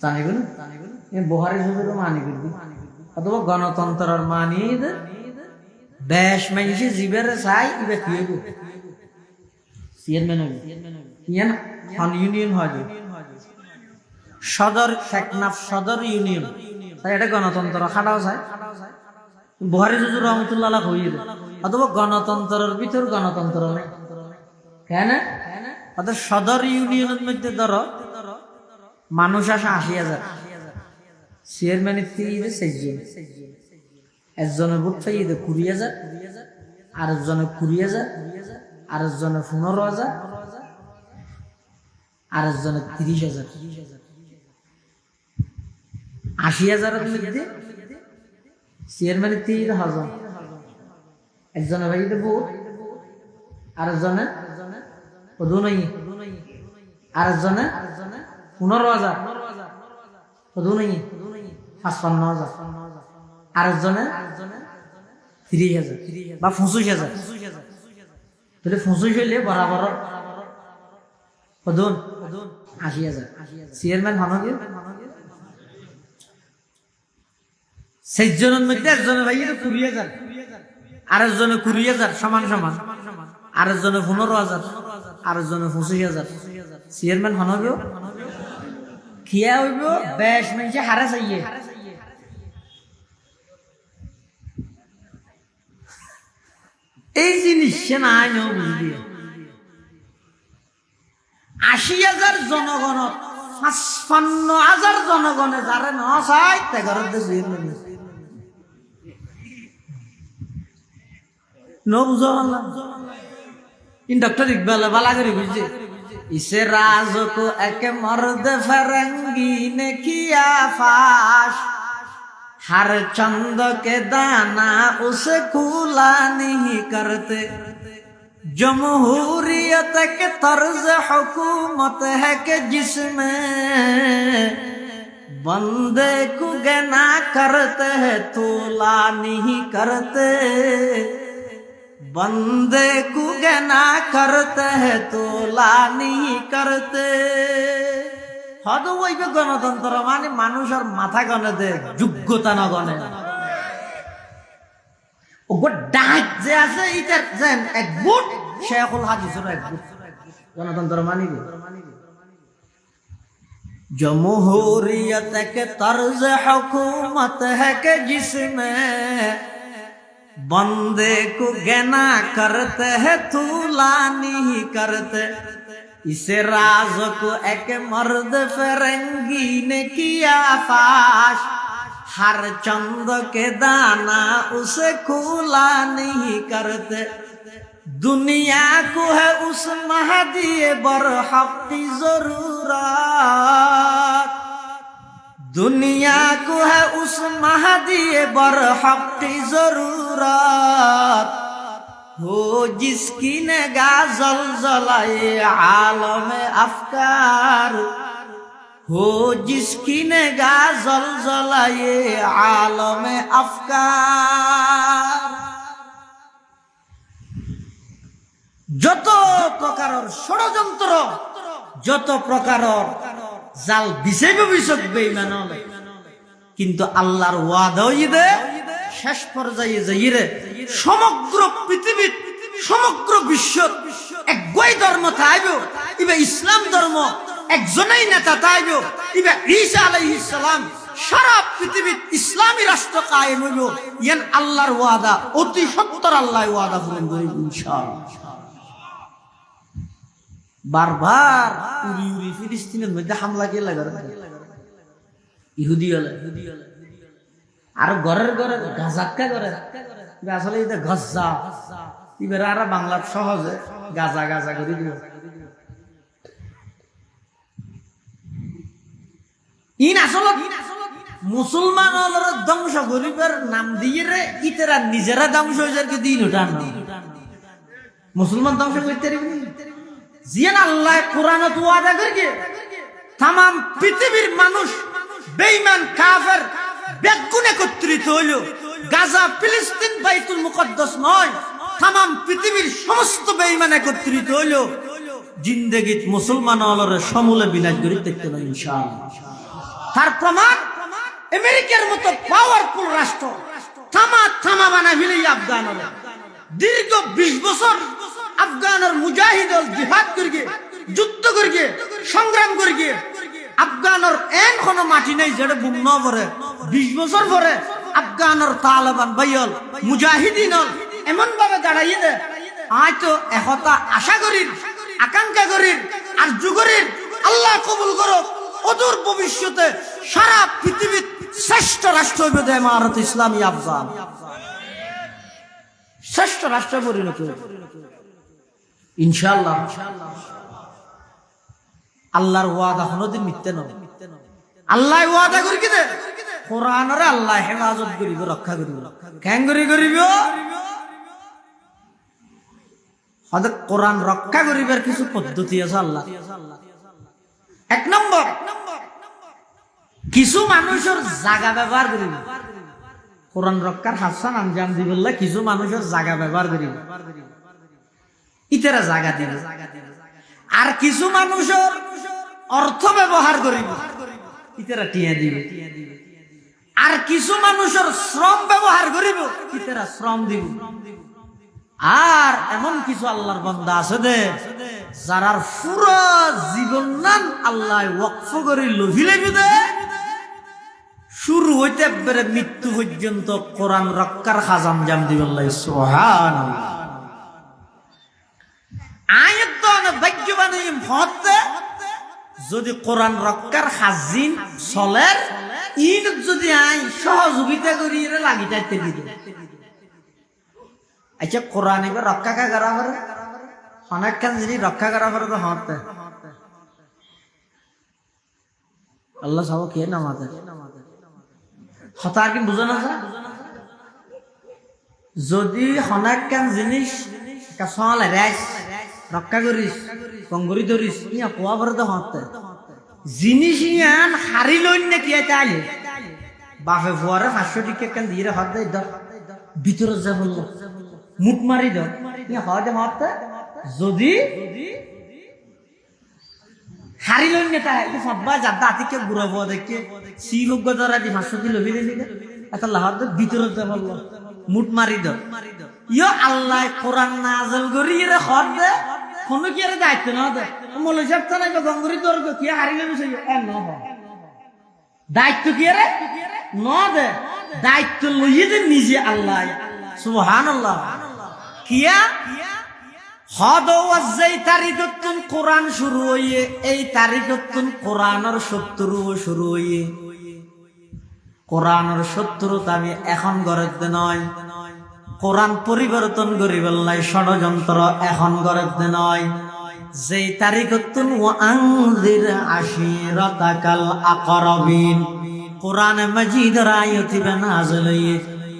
জানিব না বহারি হুজুরও মানি করবি অথবা গণতন্ত্রের মানি দেশ মানুষে জীবের চাই ইবে কি হইব চেয়ারম্যান হইব ইয়ান হন ইউনিয়ন হয় সদর টেকনাফ সদর ইউনিয়ন তাই এটা গণতন্ত্র খাটাও চায় বহারি হুজুর রহমতুল্লাহ হইল অথবা গণতন্ত্রের ভিতর গণতন্ত্র নেই কেন অর্থাৎ সদর ইউনিয়নের মধ্যে ধরো মানুষ আসে ৮০,০০০ চেয়ারম্যানের ৩০,০০০ একজনের ভোট পাই ২০,০০০ আরেকজনের ২০,০০০ আরেকজনের ১৫,০০০ আরেকজনের ৩০,০০০ ৮০,০০০ মধ্যে চেয়ারম্যানের ৩০,০০০ একজনের ভাইতে ভোট আরেকজনের নাই আরেকজনের ১৫,০০০ নাই ৫৫,০০০ আরেকজনের ৩০,০০০ বা ২৫,০০০ তাহলে ২৫ হইলে বরাবর কদন ৮০,০০০ চেয়ারম্যান হনগে সেইজনের মধ্যে একজনের ভাই ২০,০০০ আরেকজনের ২০,০০০ সমান সমান আরেকজনের ১৫,০০০ আরেকজনের ২৫,০০০ চেয়ারম্যান হনগেও খিয়া হইব বেশ মানুষে হারা চাইয়ে এই জিনিস সে নাই ন বুঝবি ৮০,০০০ জনগণত ৫৫,০০০ জনগণে যারে ন চাই তেগারত দে চেয়ারম্যান ন বুঝ डॉक्टर इकबाल बाला करी बुझे इसे राज को एक मर्द फरंगी ने किया फाश हर चंद के दाना उसे खुला नहीं करते जमहूरियत के तर्ज हुकूमत है कि जिसमें बंदे को गना करते हैं तोला नहीं करते बंदे को गना करते हैं तोला नहीं करते হদ ওইবে গণতন্ত্র মানে মানুষের মাথা গনে দে যোগ্যতা না গনে ও ডাক যে আছে ইটার যেন এক বুট শেখুল হাদিসের এক বুট গণতন্ত্র মানিবে जमहूरियत के तर्ज हुकूमत है कि जिसमें बंदे को गना करते हैं तूला नहीं करते इसे राज को एक मर्द फिरंगी ने किया फाश हर चंद के दाना उसे खुला नहीं करते दुनिया को है उस महदी बरहक की जरूरत दुनिया को है उस महदी बरहक की जरूरत हो जिसकी निगाह ज़लज़लाए आलम अफकार हो जिसकी निगाह ज़लज़लाए आलम अफकार যত প্রকারের ষড়যন্ত্র যত প্রকারের জাল বিছে ভবিষ্যৎ বেঈমান কিন্তু আল্লাহর ওয়াদা হইবে শেষ পর্যায়ে যাইরে সমগ্র পৃথিবী সমগ্র বিশ্ব একই ধর্ম থাইব ইবে ইসলাম ধর্ম একজনই নেতা থাইব ইবে ঈসা আলাইহিস সালাম সারা পৃথিবীর ইসলামী রাষ্ট্র কায়েম হইব ইয়ান আল্লাহর ওয়াদা অতি সত্তর আল্লাহ ওয়াদা পূরণ করিব ইনশাআল্লাহ বারবার উড়ি উড়ি ফিলিস্তিনের মধ্যে হামলা কে লাগা ইহুদি হলে আর ঘরের ঘরে গাজাক্কা করে আসলে এটা গজ্জা এবার আর বাংলার সহজে গাজা গাজা করে দিব ইন আসলত মুসলমান ধ্বংস গরিবের নাম দিয়ে রে ইতারা নিজেরা ধ্বংস হয়ে যায় দিন ওটা মুসলমান ধ্বংস করতে জিয়ান আল্লাহ কোরআনত ওয়াদা করে তাম পৃথিবীর মানুষ বেঈমান কাফের বেগুন একত্রিত হইল গাজা ফিলিস্তিন বাইতুল মুকদ্দাস নয় তাম পৃথিবীর সমস্ত বেঈমান একত্রিত হইল জিন্দেগিত মুসলমান হলরে সমূলে বিনাশ করে দেখতে না ইনশাআল্লাহ। তার প্রমাণ আমেরিকার মতো পাওয়ারফুল রাষ্ট্র থামা বানা ফেলে আফগানের দীর্ঘ 20 বছর আফগানের মুজাহিদ জিহাদ করিয়ে যুদ্ধ করিয়ে সংগ্রাম করিয়ে আফগানের এন কোনো মাটি নেই যেটা বুম ন পরে 20 বছর পরে আফগানের তালেবান বাইল মুজাহিদিন এমন ভাবে দাঁড়াইয়ে দে হয়তো একতা আশা করি আকাঙ্ক্ষা করি আর যুগরির আল্লাহ কবুল করো অদূর ভবিষ্যতে সারা পৃথিবীর শ্রেষ্ঠ রাষ্ট্র হইবে ইমারত ইসলামী আফগান শ্রেষ্ঠ রাষ্ট্র পরিণত ইনশাআল্লাহ। আল্লাহর ওয়াদা কোনদিন মিথ্যা নয়। আল্লাহ ওয়াদা করি কি দে কোরআনরে আল্লাহ হেফাজত করিব রক্ষা করিব কেন করিব হযরত কোরআন রক্ষা করিবার কিছু পদ্ধতি আছে আল্লাহ। এক নম্বর কিছু মানুষের জায়গা ব্যবহার করিব কোরআন রক্ষার হাসান আঞ্জাম দিবল্লা কিছু মানুষের জায়গা ব্যবহার করিব ইতারা জায়গা দিবে আর কিছু মানুষের অর্থ ব্যবহার করিব ইতারা টিয়া দিবে আর কিছু মানুষের শ্রম ব্যবহার করিব ইতারা শ্রম দিব আর এমন কিছু আল্লাহর বান্দা আছে দে যারার পুরো জীবন নাম আল্লাহ ওয়াকফ করে লভিলেবি দে শুরু হইতে একবারে মৃত্যু পর্যন্ত কোরআন রক্ষার খাজাম জাম দিবেন সুবহানাল্লাহ। আয়াত ভাগ্যবান হতে যদি কোরআন রক্ষার খাজিন চলের ইন যদি আই সহযোগিতা করি লাগি যাইতে দিবে আচ্ছা কোরআন এবার রক্ষা কা করা করে অনেক কাজ যদি রক্ষা করা করে তো হতে আল্লাহ সব কে নামাতে হতা কি বুঝো না যদি অনেক কাজ জিনিস কাছলে রাইস রক্ষা করিস কঙ্গরি ধরিস ইয়া কোয়া করে তো হতে জিনিস ইয়ান হারি লইন না কি তাইলে বাপে ফুয়ারে 500 টাকা কেন দিয়ে হাত দেই দাও ভিতরে যা বললো মুখ মারি দাও ইয়া হতে হতে যদি হারি লইন না তাইলে সব্বা জাদা আতিকে বুড়াবো দেখে সিভগ দ্বারা দি 500 কিলো ভিলে দিলে এত লাহাত ভিতরে যা বললো মুঠ মারি দাও ইয়া আল্লাহ কোরআন নাযিল করি রে হদ দে কোন কি এর দায়িত্ব না দে মৌলভী সাহেব তো নাই গঙ্গরি দর্গ কি হারিলে বসে এ ন দায়িত্ব কি রে ন দে দায়িত্ব লইয়ে দে নিজে আল্লাহ সুবহানাল্লাহ কিয়া হদ ওয়াজ তারিখতুন কোরআন শুরু হইয়ে এই তারিখতুন কোরআনের শত্রু শুরু হইয়ে কোরআনের শত্রুতা আমি এখন গড়তে নয় কোরআন পরিবর্তন করিবার লাই ষড়যন্ত্র এখন গড়তে নয় যেই তারিখতুন ওয়ানজির আশিরাতাকাল আকরাবিন কোরআন মাজিদের আয়াত নাযিল হইয়ে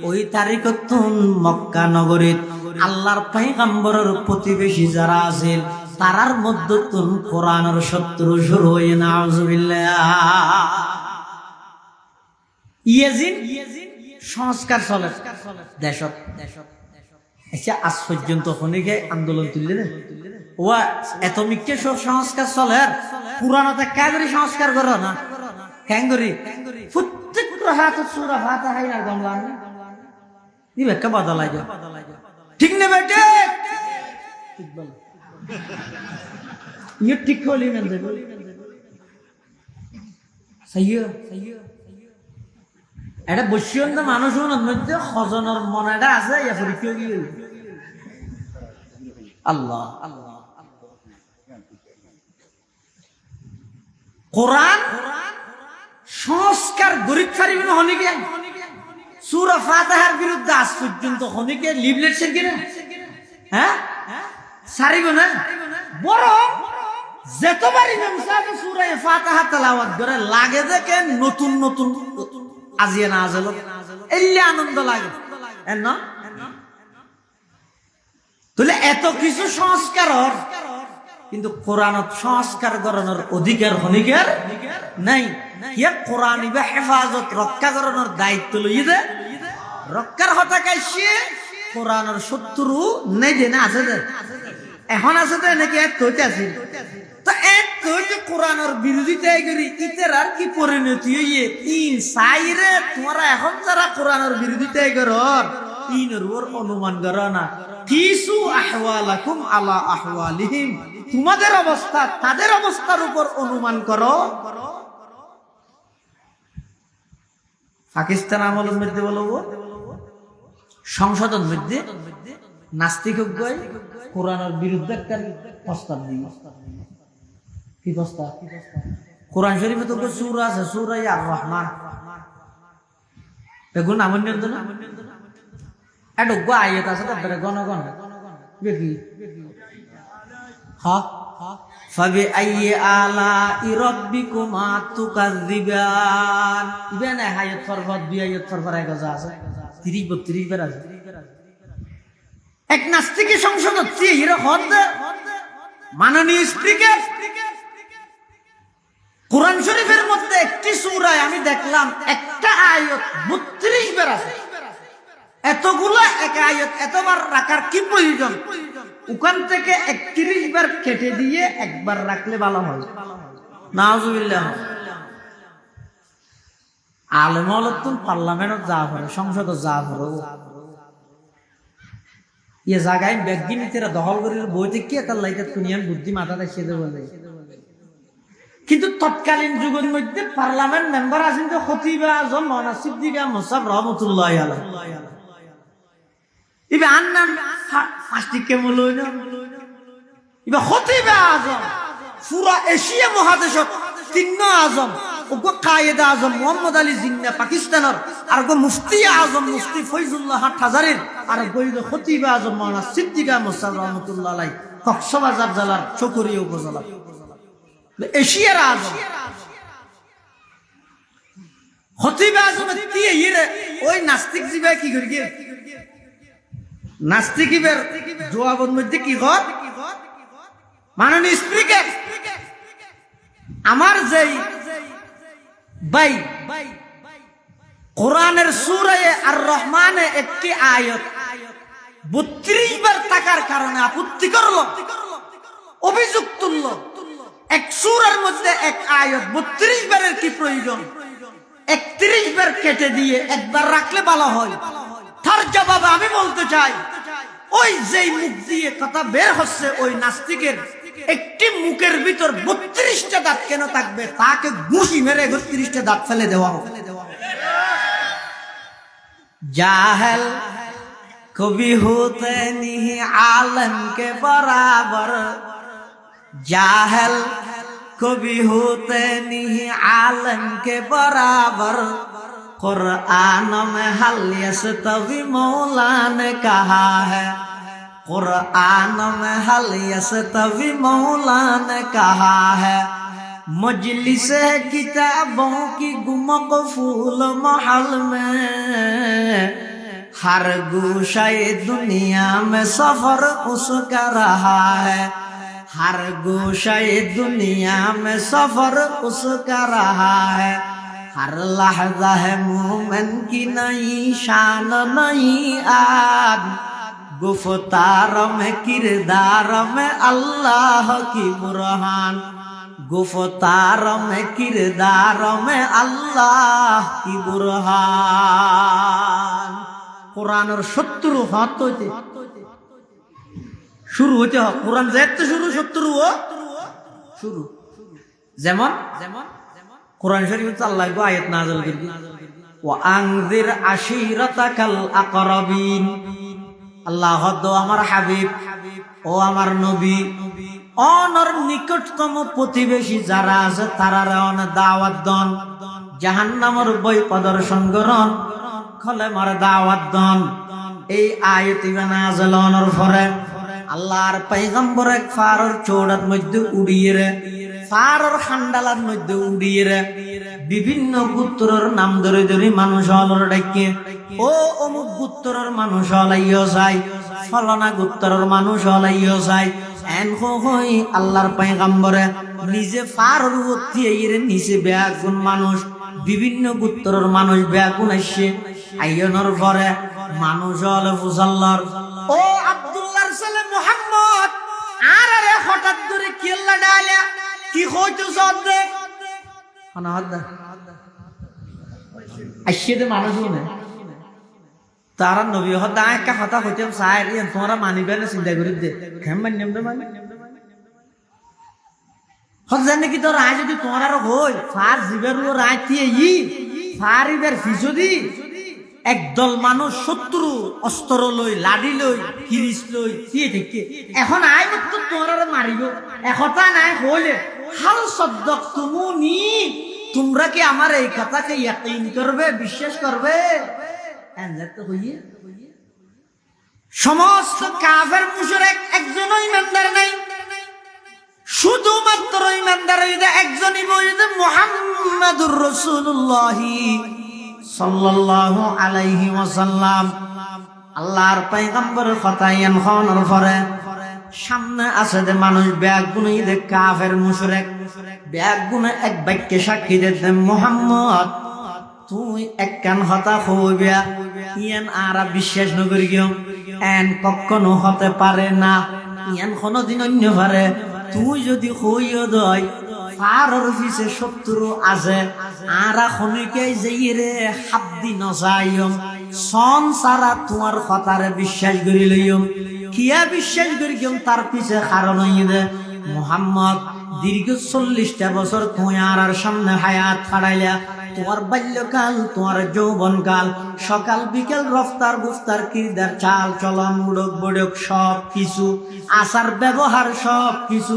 ওই তারিখতুন মক্কা নগরীত আল্লাহর পয়গম্বরের প্রতিবেশী যারা আছেন তারার মধ্যে তুন কোরআনের শত্রু শুরু হইয়ে নাউজুবিল্লাহ ইয়েজিন সংস্কার চলে দেশত আচ্ছা আজ পর্যন্ত খনিকে আন্দোলন তুললে না ওয়া এতমিককে সব সংস্কার চলে পুরানোতে কাগরি সংস্কার করো না ক্যাঙ্গরি প্রত্যেক হাত সূরা ফাতিহা হাইনা গামলা নি বেকা বদলাই যা ঠিক না বেটে ঠিক বল ইয়ে ঠিক হলি না দে সহিও এটা বসিয়ন্ত মানুষ মধ্যে হজনের মনেটা আছে আল্লাহ আল্লাহ কোরআন সংস্কার গরিব ফারিব না হনিকে সূরা ফাতিহার বিরুদ্ধে আজ পর্যন্ত হনিকে লিফলেট ছেড়ে না হ্যাঁ সারিব না বড় যেতবার ইমাম সাহেব সূরা ফাতিহা তেলাওয়াত করে লাগে যে কে নতুন নতুন আজিয়া নাযিল এল্লে আনন্দ লাগে না তাহলে এত কিছু সংস্কার কিন্তু কোরআনত সংস্কার করানোর অধিকার হনিকার নাই ইয়া কোরআন ইবা হেফাজত রক্ষা করানোর দায়িত্ব লইয়ে দে রক্ষার হতা কাইছে কোরআনের শত্রু নেই দে না আছে দে এখন আছে দে নাকি এক কইতে আছে তো এক কইতে কোরআনের বিরোধিতা করি ইতের আর কি পরিণতি হইয়ে তিন সাইরে তোমরা এখন যারা কোরআনের বিরোধিতা করর তিনের ওর অনুমান করো না কিসু আহওয়ালাকুম আলা আহওয়ালিহিম তোমাদের অবস্থা তাদের অবস্থার উপর অনুমান করো পাকিস্তান আমলের মধ্যে বলবো সংসদের মধ্যে নাস্তিক কোরআনের বিরুদ্ধে একটা প্রস্তাব দিই কি প্রস্তাব কোরআন শরীফে তো সূরা আছে সূরা আর রহমান এগুলো নামন্যের জন্য এটা গো আয়াত আছে তারপরে গণগণ দেখি হ্যাঁ ফাবি আইয়ি আলাই রাব্বিকুমা তুকাযযিবান ইবেনে আয়াত ফরফত দুই আয়াত ফরফর এক আছে 30 32 বার আছে এক নাস্তিক সংসদ হচ্ছে হিরো হদ মাননীয় স্পিকার কোরআন শরীফের মধ্যে একটি সূরায় আমি দেখলাম একটা আয়াত 32 বার আছে এতগুলা এক আয়াত এতবার রাখার কি প্রয়োজন ওখান থেকে 31 বার কেটে দিয়ে একবার রাখলে ভালো হয় নাউজুবিল্লাহ আলেম হলতুন পার্লামেন্টত যা করে সংসদত যা করে ইয়ে জায়গায় ব্যাগিনীতেরা দখল করে বইতে কি একটা লাইটার দুনিয়ার বুদ্ধি মাথা দেখিয়ে দেবো কিন্তু তৎকালীন যুগের মধ্যে পার্লামেন্ট মেম্বার আছেন যে খতিব আজম মাওলানা সিদ্দিক মুসাব রহমাতুল্লাহি আলাইহি ইবে আন্নান ফাস্টিক কেমন লইনা ইবে খতিব আজম পুরা এশিয়া মহাদেশত তিন্ন আজম ওগো কায়েদ আজম মোহাম্মদ আলী জিন্না পাকিস্তানের আর গো মুফতি আজম মুফতি ফয়জুল্লাহ হাজারের আর গো খতিব আজম মাওলানা সিদ্দিক মুসাব রহমাতুল্লাহি আলাইহি কক্সবাজার জেলার চকরিয়া উপজেলা এশিয়ার আজম খতিব আজম দিয়ে ইরে ওই নাস্তিক জিবা কি করি গিয়ে নাস্তিকের জবাবের মধ্যে কি কর মাননীয় স্পিকার আমার যেই ভাই কোরআনের সূরা আর রহমানে একটি আয়াত 32 বার থাকার কারণে আপত্তি করলো অভিযোগ তুললো এক সূরার মধ্যে এক আয়াত 32 বারের কি প্রয়োজন 31 বার কেটে দিয়ে একবার রাখলে ভালো হয় তার জবাবে আমি বলতে চাই ওই যেই মুখ দিয়ে কথা বের হচ্ছে ওই নাস্তিকের একটি মুখের ভিতর 32টা দাঁত কেন থাকবে তাকে ঘুষি মেরে 32টা দাঁত ফেলে দেওয়া হোক জাহেল কবি হতে नहीं आलम के बराबर जाहल कभी होते नहीं आलम के बराबर कुरान में हलियस तभी मौला ने कहा है कुरान में हलियस तभी मौला ने कहा है मजलिस किताबों की गुमक फूल महल में हर गोशाए दुनिया में सफर उसका रहा है हर गोशाए दुनिया में सफर उसका रहा है हर लहजा है मोमिन की नई शान नई आग गुफ्तार में किरदार में अल्लाह की बुरहान गुफ्तार में किरदार में अल्लाह की बुरहान कुरान और शत्रु हाथ होते शुरू होते हो कुरान যেতে শুরু শত্রু শুরু যেমন কোরআন শরীফে আল্লাহ গো আয়াত নাযিল করি ওয়া আনজির আশিরাতাকাল আকরাবিন আল্লাহ দো আমার হাবিব ও আমার নবী অনর নিকটতম প্রতিবেশী যারা আছে তারারে অন দাওয়াত দন জাহান্নামের বই প্রদর্শন করন খলে মার দাওয়াত দন এই আয়াত নাযিল হওয়ার পরে আল্লাহর পয়গম্বর এক ফারর চৌড়ার মধ্যে উড়িয়ে রে, ফারর খান্ডালার মধ্যে উড়িয়ে রে, বিভিন্ন গোত্রের নাম ধরে ধরে মানুষ হলর ডাকে, ও অমুক গোত্রের মানুষ হলাইও যায়, ফলনা গোত্রের মানুষ হলাইও যায়। এন হই আল্লাহর পয়গম্বরে নিজে ফারর ভর্তি এর নিচে ব্যাগুন মানুষ, বিভিন্ন গোত্রের মানুষ ব্যাগুন আসছে। আইয়নের পরে মানুষ হলে ফুসাল্লার, ও আব্দুল্লাহর ছেলে মুহাম্মদ, আর আরে হঠাৎ করে কেল্লা ডালে কি হইতো সদে খানা হাত আসছে তো মানুষ না তারা নবী হদা একটা কথা হইতে চাই তোমরা মানিবে না, চিন্তা করি দে কেমন মানিম রে মানে হদ জানে কি তোর আয় যদি তোমার আর হই ফার জিবের রায় দিয়ে ই ফারিবের ফিসদি একদল মানুষ শত্রু অস্ত্র লই লাডি লই কিরিস লই দিয়ে থেকে এখন আয় তো তোমার মারিব একথা নাই হইলে হাল সদ্দক তুমুনি, তোমরা কি আমার এই কথাকে ইয়াকিন করবে, বিশ্বাস করবে? সমস্ত কাফের মুশরিক একজনও ইমানদার নাই, শুধুমাত্র ইমানদার একজনই বলতে মুহাম্মাদুর রাসূলুল্লাহ সাল্লাল্লাহু আলাইহি ওয়াসাল্লাম। আল্লাহর পয়গম্বরের কথা ইয়ানখানোর পরে সামনে আছে যে মানুষ ব্যাগ গুনে দে কাফের মুশরিক ব্যাগ গুনে এক বাক্যে সাক্ষী দিতে মুহাম্মদ তুই এক কান হতা হইবা, ইয়ান আর বিশ্বাস নকরি গিয়ে এন কখনো হতে পারে না, ইয়ান কোনদিন অন্য পারে। তুই যদি হইও দয় ফারর পিছে শত্রু আছে, আর খনিকে যাইরে হাবদি নসাইম সন সারা তোমার কথারে বিশ্বাস করি লইম। কিয়া বিশ্বাস করি গিয়ে তার পিছে কারণ হইবে মুহাম্মদ দীর্ঘ 40টা বছর তুই আর সামনে হায়াত হারাইলা, তোমার বাল্যকাল, তোমার যৌবনকাল, সকাল বিকেল রফতার গুফতার কিরদার চাল চলন মুড়ক বড়ক সব কিছু আচার ব্যবহার সব কিছু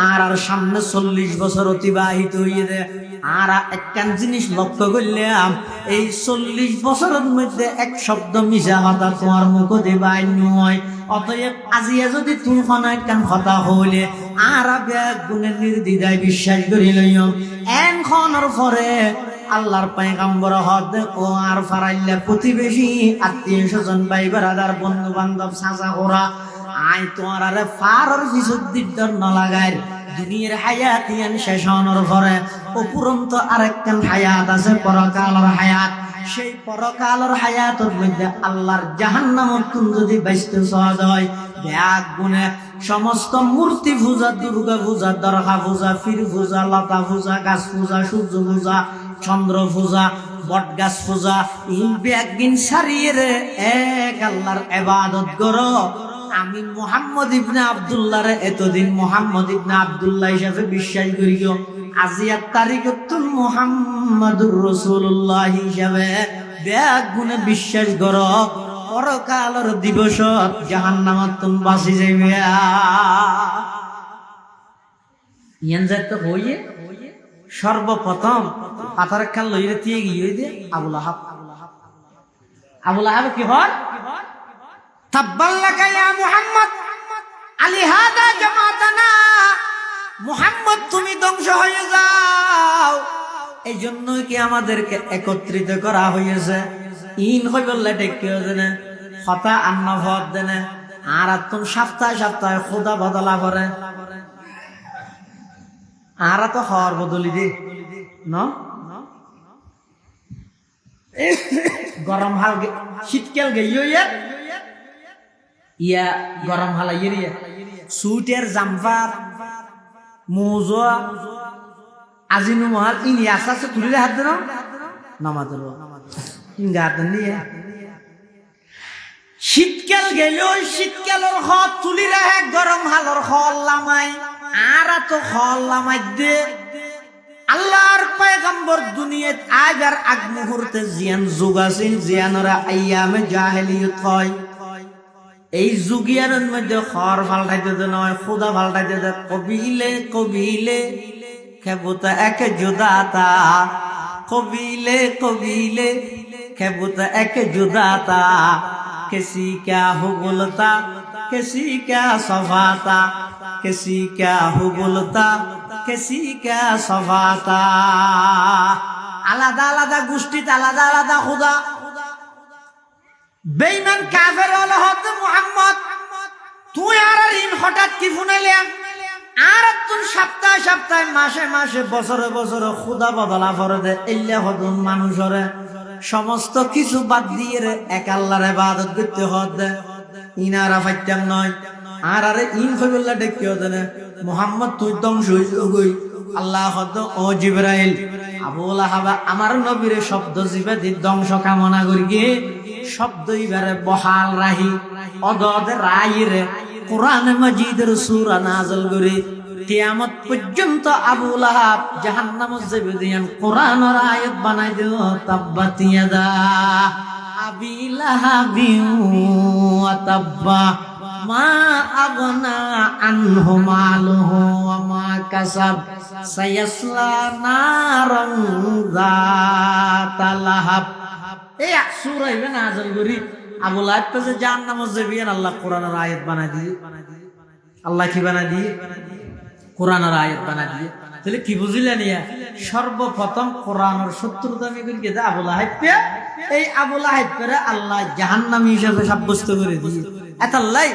আর সামনে 40 বছর অতিবাহিত হইয়ে দে। আর একখান জিনিস লক্ষ্য করলাম, এই 40 বছরের মধ্যে এক শব্দ মিশা কথা তোমার মুখ দেবাই নয়। অতএব আজিয়া যদি তুমি কোনো একখান কথা হইলে আর ব্যাগ গুণে নির্দ্বিধায় বিশ্বাস করি লইম। এন খনর পরে আল্লাহর পয়গম্বর হদ ও আর ফারাইল্লা প্রতিবেশী আত্মীয় স্বজন ভাই বেড়াদার বন্ধু বান্ধব সাজা ওরা আয় তোমার আরে ফারর বিশুদ্ধির ন লাগায় দুনিয়ার হায়াত ইয়ান শেষ হওয়ার পরে উপরন্ত আরেকখান হায়াত আছে পরকালের হায়াত। সেই পরকালের হায়াতের মধ্যে আল্লাহর জাহান্নামের তুন যদি বাইসতে সহজ হয় ব্যাগ গুনে সমস্ত মূর্তি পূজা, দুর্গা পূজা, দরগা পূজা, পীর পূজা, লতা পূজা, গাছ পূজা, সূর্য পূজা, চন্দ্র পূজা, বট গাছ পূজা, ব্যাগিন সারিয়ে রে এক আল্লাহর ইবাদত করো। আমি মুহাম্মদ ইবনে আব্দুল্লাহ রে এতদিন মুহাম্মদ ইবনে আব্দুল্লাহ হিসেবে বিশ্বাস করি গো, আজিয়ার তারিখ তুল মুহাম্মাদুর রাসূলুল্লাহ হিসেবে ব্যাগ গুনে বিশ্বাস করো। পরকালের দিবস জাহান্নামত তুমি বাঁচি যাইবে। ইয়ান যাতে হইয়ে সর্বপ্রথম পাথরের খান লইরে দিয়ে গিয়ে দে আবুল আহাব। আবুল আহাব কি হয় তাব্বাল্লাকা ইয়া মুহাম্মদ আলিহাদা জামাতানা, মুহাম্মদ তুমি ধ্বংস হয়ে যাও, এই জন্যই কি আমাদেরকে একত্রিত করা হয়েছে। ইন হই বললে ডেকে দেনে হতা আন্ন ভদ দেনে আর তুমি সপ্তাহে সপ্তাহে খোদা বদলা করে আর তো হওয়ার বদলি দি ন গরম হাল শীতকাল গেইও ইয়া গরম হাল ইয়ে সুইটার জাম্পার মোজা আজিনু মহাল ইন ইয়াসা তুলিলে হাত দেন নামাজ হাত দিয়ে শীতকাল গেল শীতকালের হদ তুলি রাখে গরম হালর হল লামাই আর তো হল লামাই দে। আল্লাহর পয়গম্বর দুনিয়াত আগার আগ মুহূর্তে জিয়ান যুগ আছিল জিয়ানরা আইয়ামে জাহেলিয়ত হয়। এই যুগিয়ারের মধ্যে খর ফাল্টাইতে নয় খুদা ফাল্টাইতে কবিলে কবিলে খেবুতা এক জুদাতা, কবিলে কবিলে খেবুতা এক জুদাতা, किसी क्या हो बोलता किसी क्या सफा था, किसी क्या हुबुल था, किसी क्या सफा था। আলাদা আলাদা গোষ্ঠীতে আলাদা আলাদা খুদা। বেঈমান কাফের হলো হতে মুহাম্মদ তুই আর ইন হঠাৎ কি শুনাইলে আর তুই সপ্তাহে সপ্তাহে মাসে মাসে বছরে বছরে খুদা বদলা করে দে এল্লা হদুন মানুষরে সমস্ত কিছু বাদ দিয়ে রে এক আল্লাহর ইবাদত করতে হদে ইনারা ফাইতাম নয় আর আরে ইন কইবল্লা ডেকে হদে না মুহাম্মদ তুই ধ্বংস হইল গই আল্লাহ হদ ও জিবরাইল আবু লাহাব আমার নবীর শব্দ জিবে দি ধ্বংস কামনা করি গিয়ে শব্দ ইবারে বহাল রাহি অদদ রাইরে কোরআন মাজিদের সূরা নাযিল করে কিয়ামত পর্যন্ত আবু লাহাব জাহান্নামে যাবে দিয়ান কোরআনের আয়াত বানাই দিল তাব্বাত ইয়াদা আবি লাহাবিন ওয়া তাব্বা মা আগনা আনহু মালুহু ওয়া মা কাসাব সায়াসলা নারান যাতা লাহাব। এই সূরা ইবে নাযিল করি আবু লাহাব কে জাহান্নামে যাবে আল্লাহ কোরআনের আয়াত বানাই দিয়ে আল্লাহ কি বানাই দিয়ে কোরআনের আয়াত বানাই দিয়ে। তাহলে কি বুঝিলেন ইয়া সর্বপ্রথম কোরআনের শত্রুতা আমি করি যে আবু লাহাব এই আবু লাহাব করে আল্লাহ জাহান্নামী হিসেবে সাব্যস্ত করে দিয়ে এতাল্লাই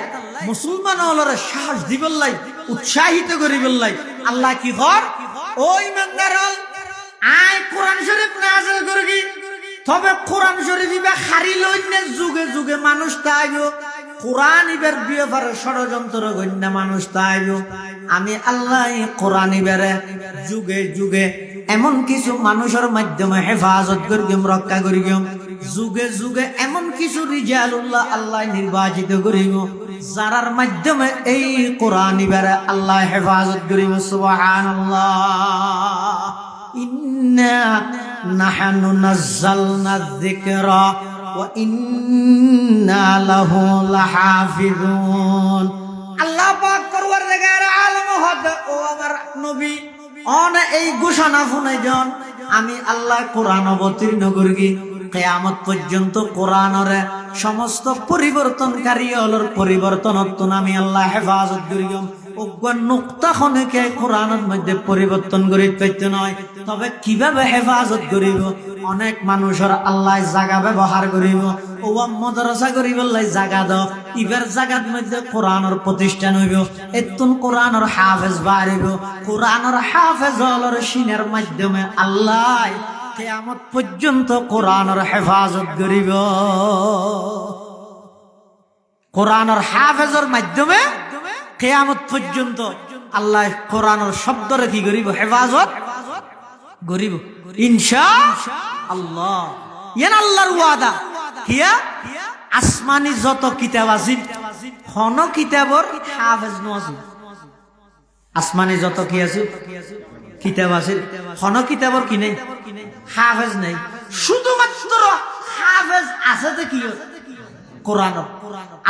মুসলমান হলরে সাহস দিবল্লাই উৎসাহিত করিবল্লাই আল্লাহ কি কর ও ইমানদার হল আয় কোরআন শরীফ নাযিল করগি তবে কোরআন শরীফ ইবা খারি লইনে যুগে যুগে মানুষ তাইবো কোরআন ইবার বিয়েবারে ষড়যন্ত্র গণ্য মানুষ তাইবো আমি আল্লাহ কোরআন ইবারে যুগে যুগে এমন কিছু মানুষের মাধ্যমে হেফাজত করিম রক্ষা করিম যুগে যুগে এমন কিছু রিজালুল্লাহ আল্লাহ নির্বাচিত করিব যারার মাধ্যমে এই কোরআন ইবারে আল্লাহ হেফাজত করিব সুবহানাল্লাহ। ইন্না নাহনু নাযালনা যিকরা ওয়া ইন্না লাহু লাহাফিজুন। আল্লাহ পাক পরওয়ারদিগার আলম হদ ও আমার নবী অন এই ঘোষণা শুনাইজন আমি আল্লাহ কোরআন অবতীর্ণ করি কিয়ামত পর্যন্ত কোরআনের সমস্ত পরিবর্তনকারী হলর পরিবর্তন আমি আল্লাহ হেফাজত করিম অজ্ঞান নুক্তা খনেকে কোরআনের মধ্যে পরিবর্তন করি পাইতে নয় তবে কিভাবে হেফাজত করিব অনেক মানুষের আল্লাহ জায়গা ব্যবহার করিব ও মাদ্রাসা করিব জায়গা দাও ইবার জায়গার মধ্যে কোরআনের প্রতিষ্ঠান হইব এতুন কোরআনের হাফেজ বাড়িব কোরআনের হাফেজ হলর সিনের মাধ্যমে আল্লাহ কিয়ামত পর্যন্ত কোরআনের হেফাজত করিব কোরআনের হাফেজের মাধ্যমে কিয়ামত পর্যন্ত আল্লাহ কোরআনের শব্দরে কি করিব হেফাজত করিব ইনশাআল্লাহ। ইয়ান আল্লাহর ওয়াদা কিয়া আসমানি যত কিতাব আছিল কোন কিতাবর হাফেজ নছিল আসমানি যত কি আছে কিতাব আছিল কোন কিতাবর কি নাই হাফেজ নাই শুধুমাত্র হাফেজ আছে তো কি কোরআন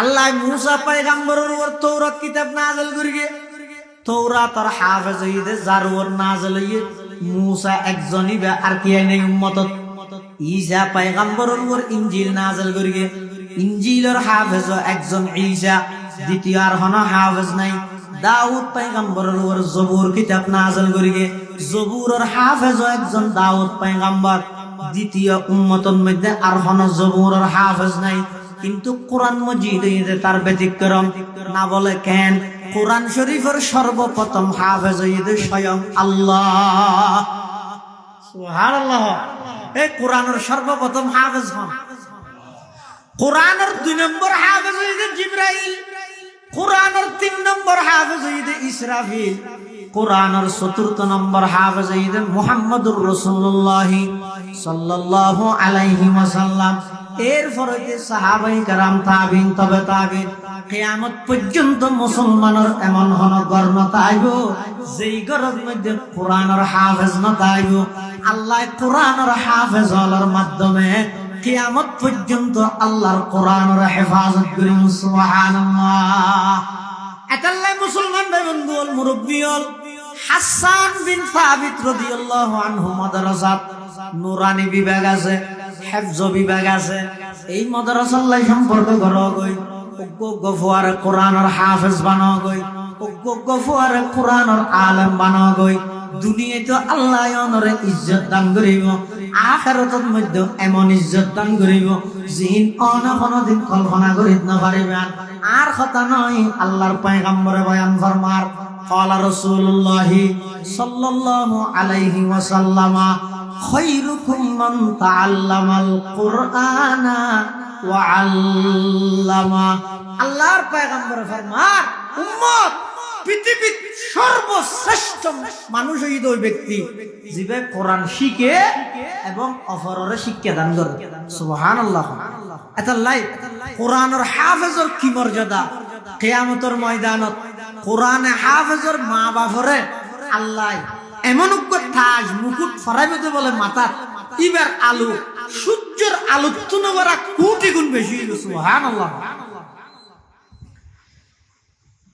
আল্লাহ মুসা পয়গম্বরের উপর তৌরাত কিতাব নাযিল করিগে তৌরাত আর হাফেজ হইতে যার উপর নাযিল হইয়ে মুসা একজনই বা আর কি নাই উম্মতত ঈসা পয়গম্বরের উপর ইনজিল নাযিল করিগে ইনজিলের হাফেজ একজন ঈসা দ্বিতীয় আর হন হাফেজ নাই দাউদ পয়গম্বরের উপর জবুর কিতাব নাযিল করিগে জবুরের হাফেজ একজন দাউদ পয়গম্বর দ্বিতীয় উম্মতের মধ্যে আর হন জবুরের হাফেজ নাই কিন্তু কোরআন মজিদ তার ব্যতিক্রম না বলে কেন কোরআন শরীফের সর্বপ্রথম হাফেজ হইতে স্বয়ং আল্লাহ সুবহানাল্লাহ। এই কোরআনের সর্বপ্রথম হাফেজ হন কোরআনের 2 নম্বর হাফেজ হইতে জিবরাইল কোরআনের 3 নম্বর হাফেজ হইতে ইসরাফিল কোরআনের 4 নম্বর হাফেজ হইতে মুহাম্মদুর রাসূলুল্লাহ সাল্লাল্লাহু আলাইহি ওয়াসাল্লাম এরপর হইতে সাহাবায়ে কেরাম তাবিঈন তবে তাবিঈন কিয়ামত পর্যন্ত মুসলমানের এমন হন গর্ণতা আইব যেই গরের মধ্যে কোরআনের হাফেজ না তাইব আল্লাহ কোরআনের হাফেজ হওয়ার মাধ্যমে কিয়ামত পর্যন্ত আল্লাহর কোরআনের হেফাজত করিম সুবহানাল্লাহ। এতাল্লাই মুসলমান ভাই বন্ধু মুরব্বি হল হাসান বিন সাবিত রাদিয়াল্লাহু আনহু মাদ্রাসাত নুরানি বিভাগ আছে হেফজ বিভাগ আছে এই মাদ্রাসার লাই সম্পর্ক করো কই গফুয়ারে কোরআনের হাফেজ বানাও গই, গফুয়ারে কোরআনের আলেম বানাও গই। দুনিয়ায় তো আল্লাহ অনরে ইজ্জত দান করিব, আখিরাতের মধ্যে এমন ইজ্জত দান করিব জিন কোনদিন কল্পনা করিত না পারিবেন। আর কথা নয়, আল্লাহর পয়গম্বরে বয়ান ফরমার ক্বালা রাসূলুল্লাহ সাল্লাল্লাহু আলাইহি ওয়াসাল্লাম খায়রুকুম মান তাআল্লামাল কুরআনা ওয়া আল্লামা। আল্লাহর পয়গম্বর ফরমার উম্মত পৃথিবীর সর্বশ্রেষ্ঠ মানুষ হইল ওই ব্যক্তি যিনি কোরআন শিখে এবং অপরের শিক্ষা দান করে। সুবহানাল্লাহ। এতাল্লাই কোরআনের হাফেজর কি মর্যাদা! কিয়ামতের ময়দানত কোরআনে হাফেজর মা বাপরে আল্লাহ এমন তাজ মুকুট ফরাইবে বলে মাথা ইবার আলু সূর্যের আলোক তুনবরা কোটি গুণ বেশি। সুবহানাল্লাহ।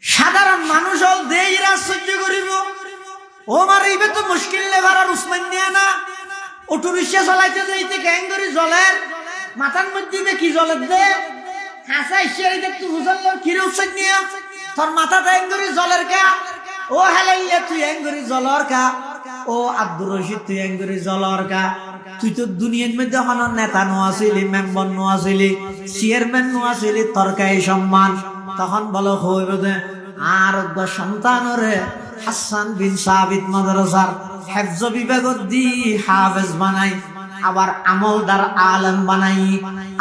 সাধারণ মানুষ হল দেইরা সহ্য করিব। ও মার ইবে তো মুশকিল লেভার উসমান নিয়া না অটো রিকশা চালাইতে যাইতে গ্যাঙ্গরি জলের মাথার মধ্যে কি জলের দে হাসা ইশারি দেখতে বুঝালাম কি রে উসমান নিয়া তোর মাথা গ্যাঙ্গরি জলের কা। ও হেলাইয়া তুই গ্যাঙ্গরি জলর কা। ও আব্দুর রশিদ তুই গ্যাঙ্গরি জলর কা। তুই তো দুনিয়ার মধ্যে হন নেতা নো আসিলি, মেম্বার নো আসিলি, চেয়ারম্যান নো আসিলি, তরকারি সম্মান। তখন বলো হইবে দে আর সন্তানরে হাসান বিন সাবিত মাদ্রাসার হেফজ বিভাগত দি হাফেজ বানাই, আবার আমলদার আলেম বানাই।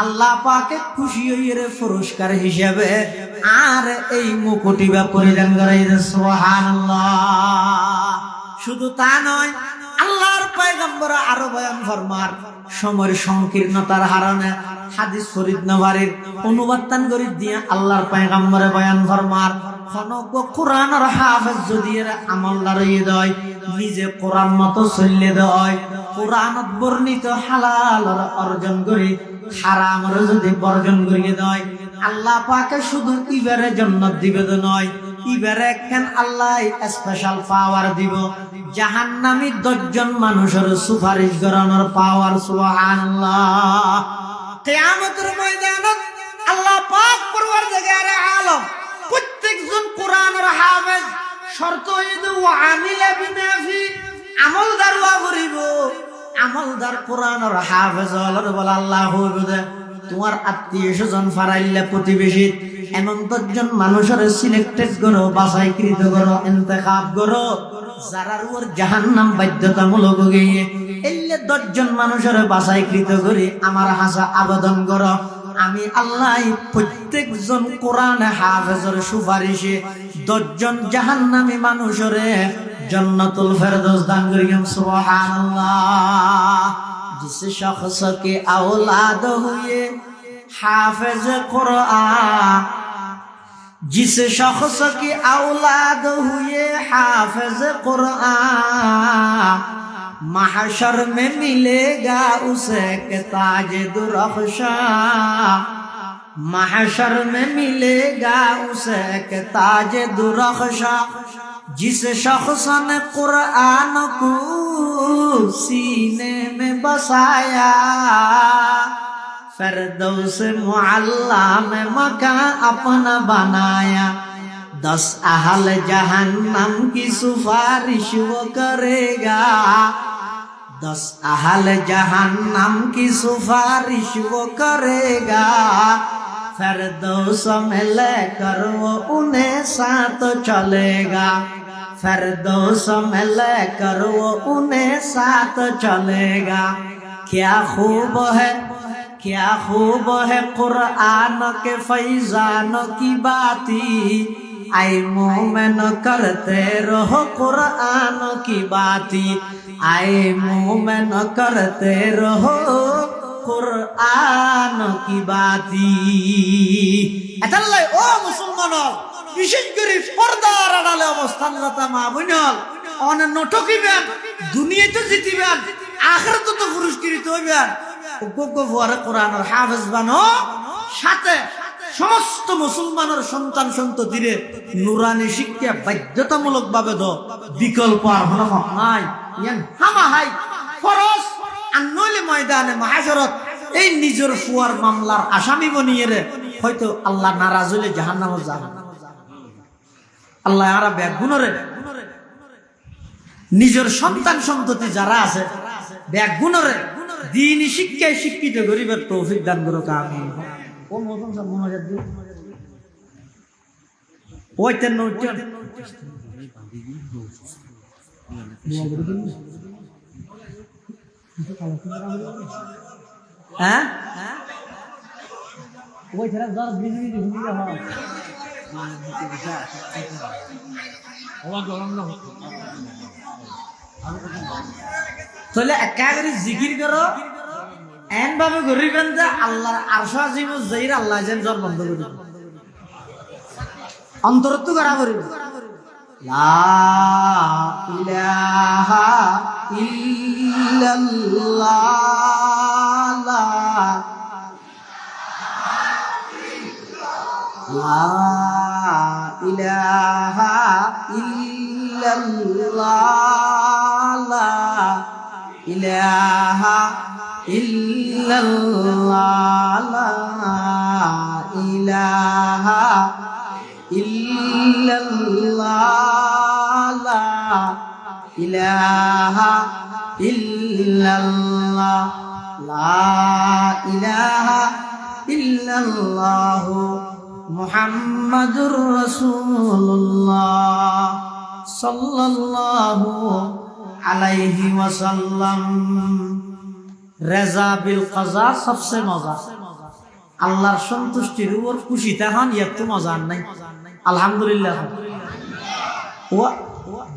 আল্লাহ পাকে খুশি হইরে পুরস্কার হিসেবে আর এই মুকুটিবা পরিধান করাই। সুবহানাল্লাহ। শুধু তা নয়, আল্লাহর পয়গম্বর আরো বয়ান ফরমার সময়ের সংকীর্ণতার কারণে হাদিস শরীফ নবারির অনুবাদ করে দিয়ে আল্লাহর পয়গম্বরে বয়ান ফরমার কোরআনের হাফেজ যদি আমলদার হৃদয় নিজে কোরআন মতো চললে দেয়, কোরআনত বর্ণিত হালাল অর্জন করে হারামরে যদি বর্জন করিয়ে দেয়, আল্লাহ পাকে শুধু ইবারে জান্নাত দিবে নয়, ইবারে একখান আল্লাহ স্পেশাল পাওয়ার দিব, জাহান্নামী 10 জন মানুষের সুপারিশ করানোর পাওয়ার। সুবহানাল্লাহ। কিয়ামতের ময়দানত আল্লাহ পাক পরওয়ারদিগার আলম প্রত্যেকজন কোরআনের হাফেজ শর্ত হইল ওয়া আমিলা বিমা ফি আমলদার ওয়া করিব। আমলদার কোরআনের হাফেজ হলো বলে আল্লাহ হইবে তোমার আত্মীয় স্বজন ফারাইল্লা প্রতিবেশী এমন 10 জন মানুষের সিলেক্টেড করো, বাছাইকৃত করো, ইন্তেখাব করো যারার উপর জাহান্নাম বাধ্যতামূলক গিয়ে এলে 10 জন মানুষের বাছাইকৃত করে আমার হাসা আবেদন করো। আমি আল্লাহ প্রত্যেকজন কোরআনে হাফেজের সুপারিশে 10 জন জাহান্নামী মানুষের जन्नतुल फिरदौस दान करेंगे। सुभान अल्लाह। जिस शख्स के औलाद हुए हाफिज कुरान, जिस शख्स की औलाद हुए हाफिज कुरान, महशर में मिलेगा उसे के ताज दुरख्शा, महशर में मिलेगा उसे के ताज दुरख्शा। जिस शख्स ने कुरान को सीने में बसाया, फिरदौस मुअल्ला में मकान अपना बनाया। 10 अहल जहन्नम की सिफारिश वो करेगा, 10 अहल जहन्नम की सिफारिश वो करेगा। फिरदौस में लेकर वो उन्हें साथ चलेगा, फिरदौस में लेकर वो उन्हें साथ चलेगा। क्या खूब है, क्या खूब है कुरान के फैजान की बाती, आए मोमिन करते रहो कुरान की बाती, आए मोमिन करते रहो कुरान की बाती। এতাল্লাই ও মুসলমান বিশেষ করে পর্দার আড়ালে অবস্থানরত মা বোনল অনন্য ঠকিবেন, দুনিয়াতে জিতিবেন, আখিরাতে তো পুরস্কৃত হইবেন। ওগো ফুয়ারে কোরআনের হাফেজ বানো, সাথে সমস্ত মুসলমানের সন্তান সন্ততিরে নুরানি শিক্ষা বাধ্যতামূলক ভাবে দাও, বিকল্প আর হলো নাই। ইয়ান হামা হাই ফরজ আর নইলে ময়দানে মাহশরত এই নিজের ফুয়ার মামলার আসামি বনিয়ে রে হয়তো আল্লাহ নারাজ হলে জাহান্নামে যাবে। আল্লাহ আরা ব্যাগুণরে নিজের সন্তান সন্ততি যারা আছে ব্যাগুণরে দ্বীনি শিক্ষায় শিক্ষিত গরিবের তৌফিক দান করুক আমিন। ও মতন সব মনোজাত দিও ওইতেন নইতেন হ্যাঁ ওই ছেড়ে দশ বিজলি ঘুমিয়ে হয় তাহলে একাগ্রে জিকির করো এন ভাবে গরিবেন যে আল্লাহর আরশ আজিম জাইর আল্লাহ যেন জ্বর বন্ধ করে দিবেন অন্তরত্ব করা করিবে লা ইলাহা ইল্লাল্লাহ লা ইলাহা ইল্লাল্লাহ লা ইলাহা ইল্লাল্লাহ লা ইলাহা ইল্লাল্লাহ লা ইলাহা ইল্লাল্লাহ লা ইলাহা ইল্লাল্লাহ মুহাম্মাদুর রাসূলুল্লাহ সাল্লাল্লাহু আলাইহি ওয়াসাল্লাম। রেজা বিল কাজা সবচেয়ে মজা, আল্লাহর সন্তুষ্টির উপর খুশি তখন এত মজা নাই। আলহামদুলিল্লাহ ও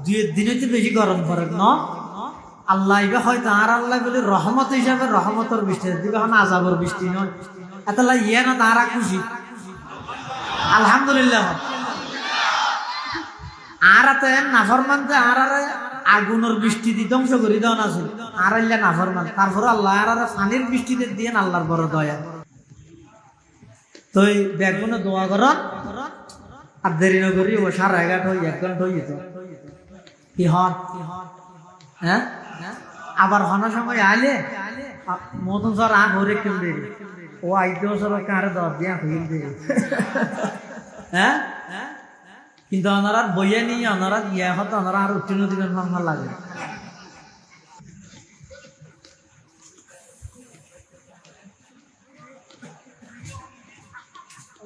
দুই দিনেতে বেশি গরম করেন ন আল্লাহ এবার হয়তো আর আল্লাহ বলে রহমত হিসাবে রহমতের বৃষ্টি দিবে, এখন আযাবের বৃষ্টি নয়। এত ইয়ে না তারা খুশি আলহামদুলিল্লাহ। আর এত নাফরমানতে আর আগুনের বৃষ্টি দিয়ে ধ্বংস করে দেওয়া আছে আর আল্লাহ নাফরমান, তারপরে আল্লাহ আর পানির বৃষ্টিতে দিয়ে আল্লাহর বড় দয়া। তো এই ব্যাগুনে দোয়া করেন আর দেরি না করি ও 11:30 হয়ে 1 ঘন্টা হয়ে যেত কি হন। হ্যাঁ আবার হনার সময় আইলে মতন স্যার আগ হরে কেন দেরি ও আইতেও সব কারে দর দিয়া হইল দেরি। হ্যাঁ কিন্তু ওনারা বইয়ে নিয়ে ওনারা ইয়া হতো ওনারা আর উত্তীর্ণ দিবেন আমার লাগে।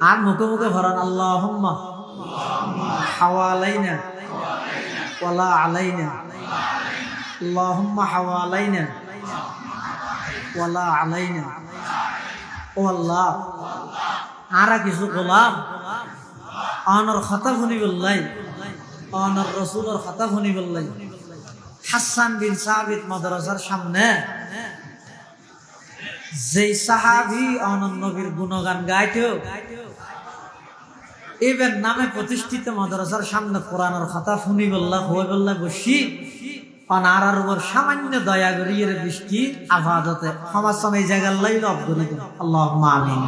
আর মুখে মুখে ভরান আল্লাহুম্মা হাওয়ালাইনা ওয়ালা আলাইনা আল্লাহুম্মা হাওয়ালাইনা ওয়ালা আলাইনা। ও আল্লাহ আর কিছু গোলাম অনর খাতা শুনি বললাই অনর রসুলের খাতা শুনি বললাই হাসান বিন সাবিত মাদ্রাসার সামনে যেই সাহাবী অনর নবীর গুণগান গাইতো এবার নামে প্রতিষ্ঠিত মাদ্রাসার সামনে কোরআনের খাতা শুনি বললা হয়ে বললা বসি অনারার উপর সামান্য দয়া করিয়ে বৃষ্টি আফাদতে সমাজ সময় জায়গার লাই রব করি দেন আল্লাহুম্মা আমিন।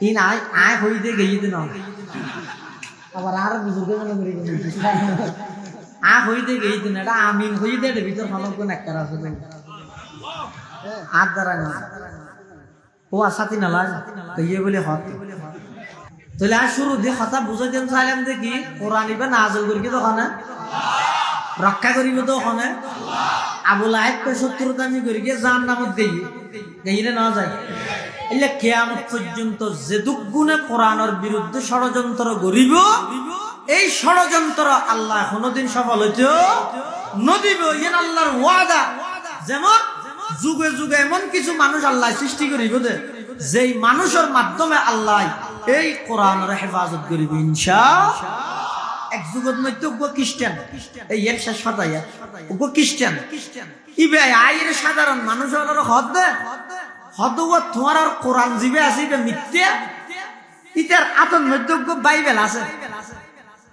ইন আয় হইতে গেইতে না আবার আর বুঝুর্গ মনে করি আ হইতে গেইতে না এটা আমিন হইতে এর ভিতর হলক কোন একটা আছে আর দ্বারা না ও আসাতি না লাগ কইয়ে বলে হত তাহলে আর শুরু দিয়ে কথা বুঝাই দেন চাইলাম যে কি কোরআন ইবে নাযিল করি তো ওখানে রক্ষা করিব তো ওখানে আবু লাহেব কে শত্রুতা আমি করি গিয়ে জাহান্নামত গেইলে না যায়। এলে কিয়ামত পর্যন্ত যে দুগুণে কোরআনের বিরুদ্ধে ষড়যন্ত্র করিব এই ষড়যন্ত্র আল্লাহ কোনদিন সফল হইতো নদিব ইন আল্লাহর ওয়াদা। যেমন যুগে যুগে এমন কিছু মানুষ আল্লাহ সৃষ্টি করিব যেই মানুষের মাধ্যমে আল্লাহ এই কোরআনের হেফাজত করিব ইনশাআল্লাহ। এক যুগত মধ্যে খ্রিস্টান এই এর শেষ ফাটাইয়া খ্রিস্টান ইবে আইর সাধারণ মানুষ হলো হদ দে হদুয়া তোমার আর কোরআন জিবে আছে মিথ্যা ইতার আতন মধ্যে বাইবেল আছে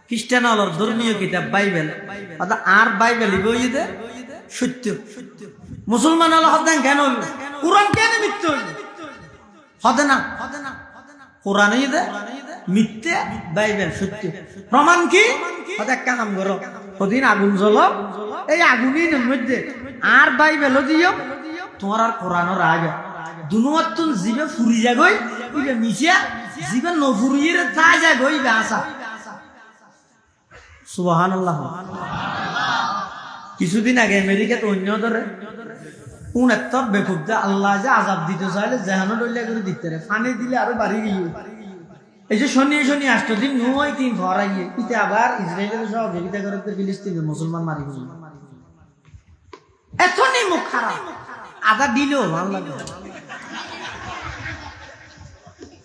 খ্রিস্টান হলোর ধর্মীয় কিতাব বাইবেল আর বাইবেল ইবে সত্য মুসলমান হলো হদেন কেন হইল কোরআন কেন মিথ্যা হইল হদে না কোরআন মিথ্যা বাইবেল সত্য প্রমাণ কি হদে একটা নাম করো ওদিন আগুন জ্বলো এই আগুনের মধ্যে আর বাইবেল দিও তোমার আর কোরআনের আগে দুনুয়াতুন জিবে ফুরি যাগই ইবে মিশিয়া জিবে নফুরিয়ে তা যাগই বে আসা সুবহানাল্লাহ। কিছুদিন আগে আমেরিকাতে অন্য ধরে কোন একটা বেকুবদা আল্লাহ যে আযাব দিতে চাইলে জাহানো ডইলা করে দিতে রে পানি দিলে আরো বাড়ি গিয়ে এই যে শনি 8 দিন 9 দিন ভরাইয়ে ইতে আবার ইসরায়েলের সহযোগিতা করতে ফিলিস্তিনের মুসলমান মারি গেল। এতনি মুখ খারাপ আদা দিলেও ভালো লাগে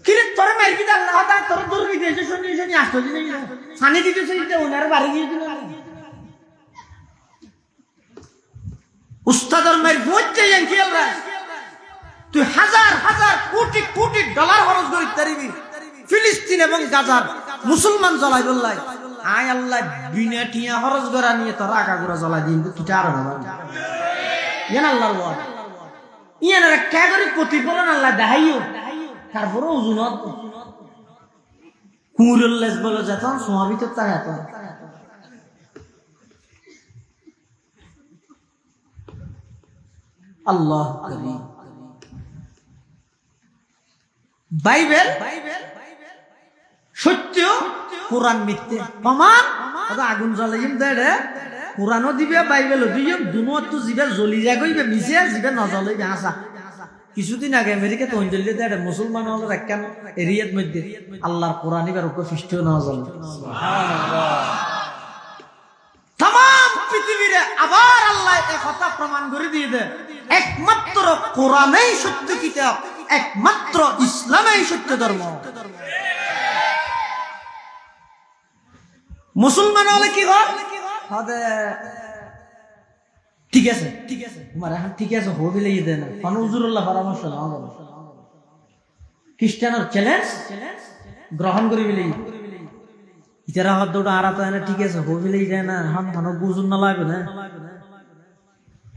কিরে তোর মারকি দা আল্লাহ তা তোর দূর কি দেশে শনি 8 দিন পানি দিতে চাইতে ওনার বাড়ি গিয়ে দিল। উস্তাদের মার বুঝতে যান কি আল্লাহ তুই হাজার হাজার কোটি কোটি ডলার খরচ করি তারিবি ফিলিস্তিন এবং গাজার মুসলমান জ্বলাই বললাই আয় আল্লাহ বিনা টিয়া খরচ করা নিয়ে তোর আগা করে জ্বলাই দিন কিটা আর হবে ইয়ান আল্লাহর ওয়াদ ইয়ান আর কে করে প্রতিফলন আল্লাহ দেখাইও তারপরে ওজুনত কুরুল্লাহ বলে যতন সোহাবিত তা এত আল্লাহ করিম। বাইবেল সত্য কোরআন মিথ্যে প্রমাণ আগুন জ্বলাইম দেড়ে কোরআনও দিবে বাইবেলও দিবে দুনো জিবে জ্বলি যা গইবে মিশে জিবে নজ্বলাইবে হাসা। কিছুদিন আগে আমেরিকাতে অঞ্জলি দেড়ে মুসলমান হল একখান এরিয়ার মধ্যে আল্লাহর কোরআন এবার ওকে ফিস্টিও নজ্বলে তাম পৃথিবীরে আবার আল্লাহ এক কথা প্রমাণ করে দিয়ে দেয় একমাত্র কোরআনেই সত্য কিতাব, একমাত্র ইসলামেই সত্য ধর্ম। মুসলমান হলে কি হয় ঠিক আছে ঠিক আছে তোমার এখন ঠিক আছে হবি লেগে দেয় না কোন হুজুরুল্লাহ পরামর্শ না খ্রিস্টানের চ্যালেঞ্জ গ্রহণ করি বিলে ইতারা হাত দৌড়া আরাতে না ঠিক আছে হবি লেগে যায় না এখন কোনো বুঝুন না লাগবে না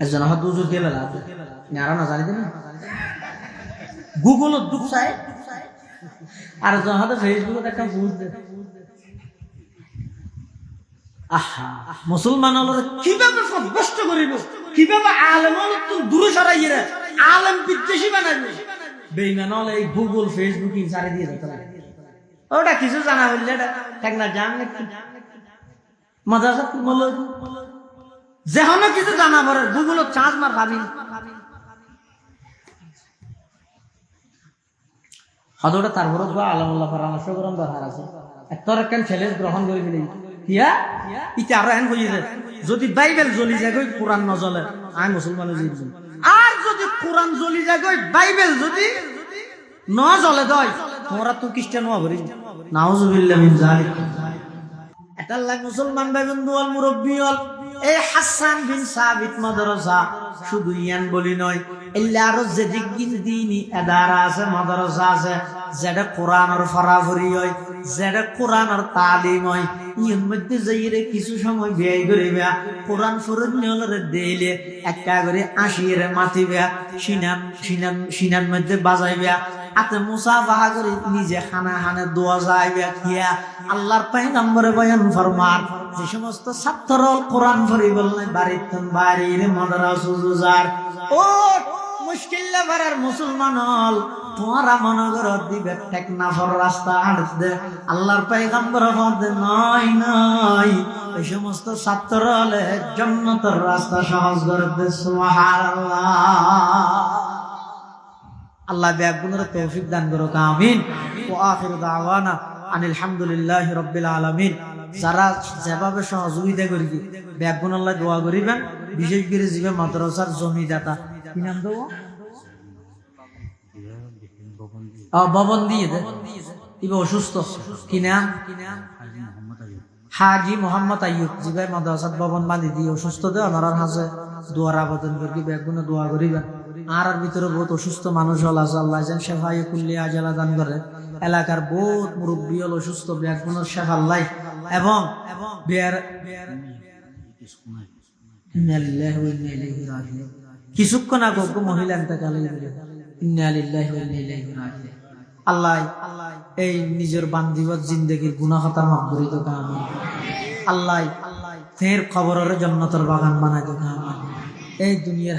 একজন হাত বুঝুর গেলে লাগবে আরা না জানি না গুগলত দুঃখ চাই আর একজন হাতে ফেসবুকত একটা বুঝবে আহা মুসলমান হলে কিভাবে সাব্যস্ত করিব কিভাবে আলেম হলে তুমি দূরে সরাইয়ে রে আলেম বিদ্বেষী বানাইবে বেঈমান হলে এই গুগল ফেসবুক ইনসারে দিয়ে যেতে লাগে ওটা কিছু জানা হইলে ঠিক না জান মাদ্রাসা বল যেহনো কিছু জানা পড়ে গুগলত চার্জ মার ভাবি হদোটা তারপরে আলমুল্লাহ পরামর্শ করন দরকার আছে তোর একখান চ্যালেঞ্জ গ্রহণ করে দিলে ইয়া ইটা আরো এন হয়ে যায় যদি বাইবেল জ্বলি যায় কোরআন ন জ্বলে আমি মুসলমান আর যদি কোরআন জ্বলি যায় বাইবেল যদি ন জ্বলে দয় তোমরা তো খ্রিস্টান হওয়া ভরি নাউজুবিল্লাহ মিন যালিক। এটা আল্লাহ মুসলমান ভাই বন্ধু আল মুরব্বী হল এই হাসান বিন সাবিত মাদ্রাসা শুধু ইয়ান বলি নয় এল্লা আরো যেদিক দিনই এদারা আছে মাদ্রাসা আছে যেটা কোরআনের ফরাফরি হয় যেটা কোরআনের তালিম হয় ইয়ের মধ্যে যাইরে কিছু সময় ব্যয় করিবে কোরআন ফরজ নিয়লরে দেইলে একটা করে আশিরে মাতিবে সিনান মধ্যে বাজাইবে আতে মুসাফাহা করে নিজে খানা খানে দোয়া যাইবে কিয়া আল্লাহর পয়গম্বরে বয়ান ফরমান যে সমস্ত ছাত্র কোরআন পড়ি বললেন বাড়িতে বাড়িরে মাদ্রাসা গুজার ও মুশকিল ভরার মুসলমান হল তোমরা মনে করো দিবে টেকনাফর রাস্তা হাঁটতে আল্লাহর পয়গম্বর বলেন নয় নয় এই সমস্ত ছাত্র হলে জান্নাতের রাস্তা সহজ করে দে সুবহানাল্লাহ। আল্লাহ ব্যাগুনের তৌফিক দান করুক আমিন। ওয়া আখিরু দাওয়ানা আনিল হামদুলিল্লাহি রাব্বিল আলামিন। যারা যেভাবে সহযোগিতা করি ব্যাগুন আল্লাহ দোয়া করিবেন বিশেষ করে জীবে মাদ্রাসার জমিদাতা কি নাম দেবো ভবন দিয়ে দে ইবে অসুস্থ কি নাম হাজি মোহাম্মদ আইয়ুব জীবে মাদ্রাসার ভবন বাঁধি দিয়ে অসুস্থ দে ওনার হাসে দোয়ার আবেদন করি ব্যাগুনে দোয়া করিবেন। আর ভিতরে বহুত অসুস্থ মানুষ হল আছে আল্লাহ যেন শেফায়ে কুল্লি আজালা দান করে এলাকার বহুত মুরব্বী হল অসুস্থ ব্যাগুনের শেফা আল্লাহ এবং কিছুক্ষণ আগে মহিলা আল্লাহ এই নিজের বান্দিবত জিন্দগির গুনাহ খাতা মাফ করে দিও আমিন। আল্লাহ ফের খবরের জান্নাতের বাগান বানাই দিও আমিন। এই দুনিয়ার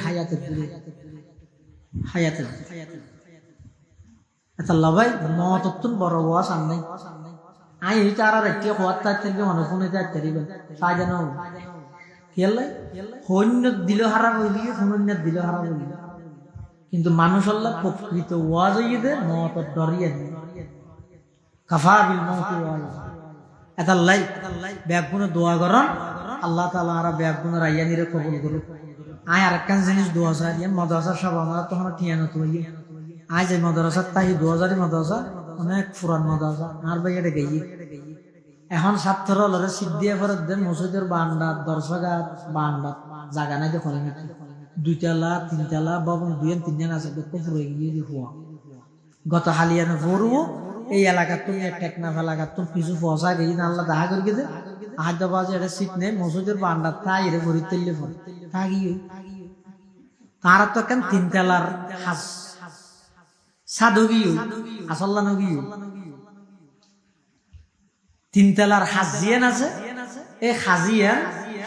হায়াতের আচ্ছা ভাই মততুন বড় ওয়া সামনে আই এই তারা রেখে হওয়ার তার থেকে মনে শুনে যাই তারিবেন সাজানো কেলে হন্য দিল হারা হইলি হন্য দিল হারা হইলি কিন্তু মানুষ আল্লাহ প্রকৃত ওয়াজ হইয়ে মত ডরিয়ে দেয় কাফা বিল মউত ওয়াজ এতাল্লাই ব্যাগুনে দোয়া করন আল্লাহ তাআলা আর ব্যাগুনে রাইয়ানিরে কবুল করুক আয় আরেকখান জিনিস দোয়া চাই মাদ্রাসা সব আমরা তখন ঠিয়ানো তুই আয় যে মাদ্রাসা তাই 2000 মাদ্রাসা অনেক পুরান মাদ্রাসা আর ভাই এটা গেই এখন ছাত্র লরে সিদ্ধিয়া ফরত দেন মসজিদের বান্ডা দর্শকাত বান্ডা জায়গা নাই যে করে নাকি 2 তলা 3 তলা ভবন 2-3 জন আছে দেখো পুরো গিয়ে হওয়া গত হালিয়ানো পড়ব এই এলাকার তুমি টেকনাফ এলাকার তুমি কিছু পয়সা গেই না আল্লাহ দেখা করে গেছে হায়দ্রাবাদে এটা সিট নেই মসজিদের বান্ডা তাই রে ভরি তেললে পড়ে থাকি তারা তো কেন 3 তলার হাস সাধুগি আসল্লা নগি 3 তলার হাজিয়ান আছে এই হাজিয়ান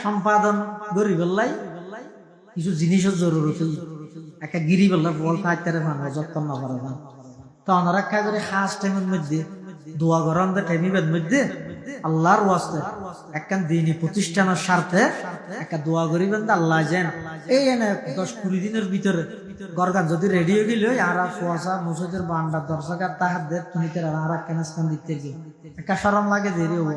সম্পাদন গরিবল্লাই কিছু জিনিসের জরুরত একটা গিরি বললা বল খাইতে পারবো যত্ন না পারবো তো ওনারা খা করে খাস টাইমের মধ্যে দোয়া করেন টাইমের মধ্যে আল্লাহর ওয়াস্তে একখান দিনী প্রতিষ্ঠানের স্বার্থে একটা দোয়া করিবেন আল্লাহ যেন এই এনে 10-20 দিনের ভিতরে গরগান যদি রেডি হয়ে গেল আর ফুয়াশা মসজিদের বান্ডার দর্শক আর তাহার দের তুমি আর একখান স্থান দিতে গিয়ে একটা শরম লাগে দেরি হবো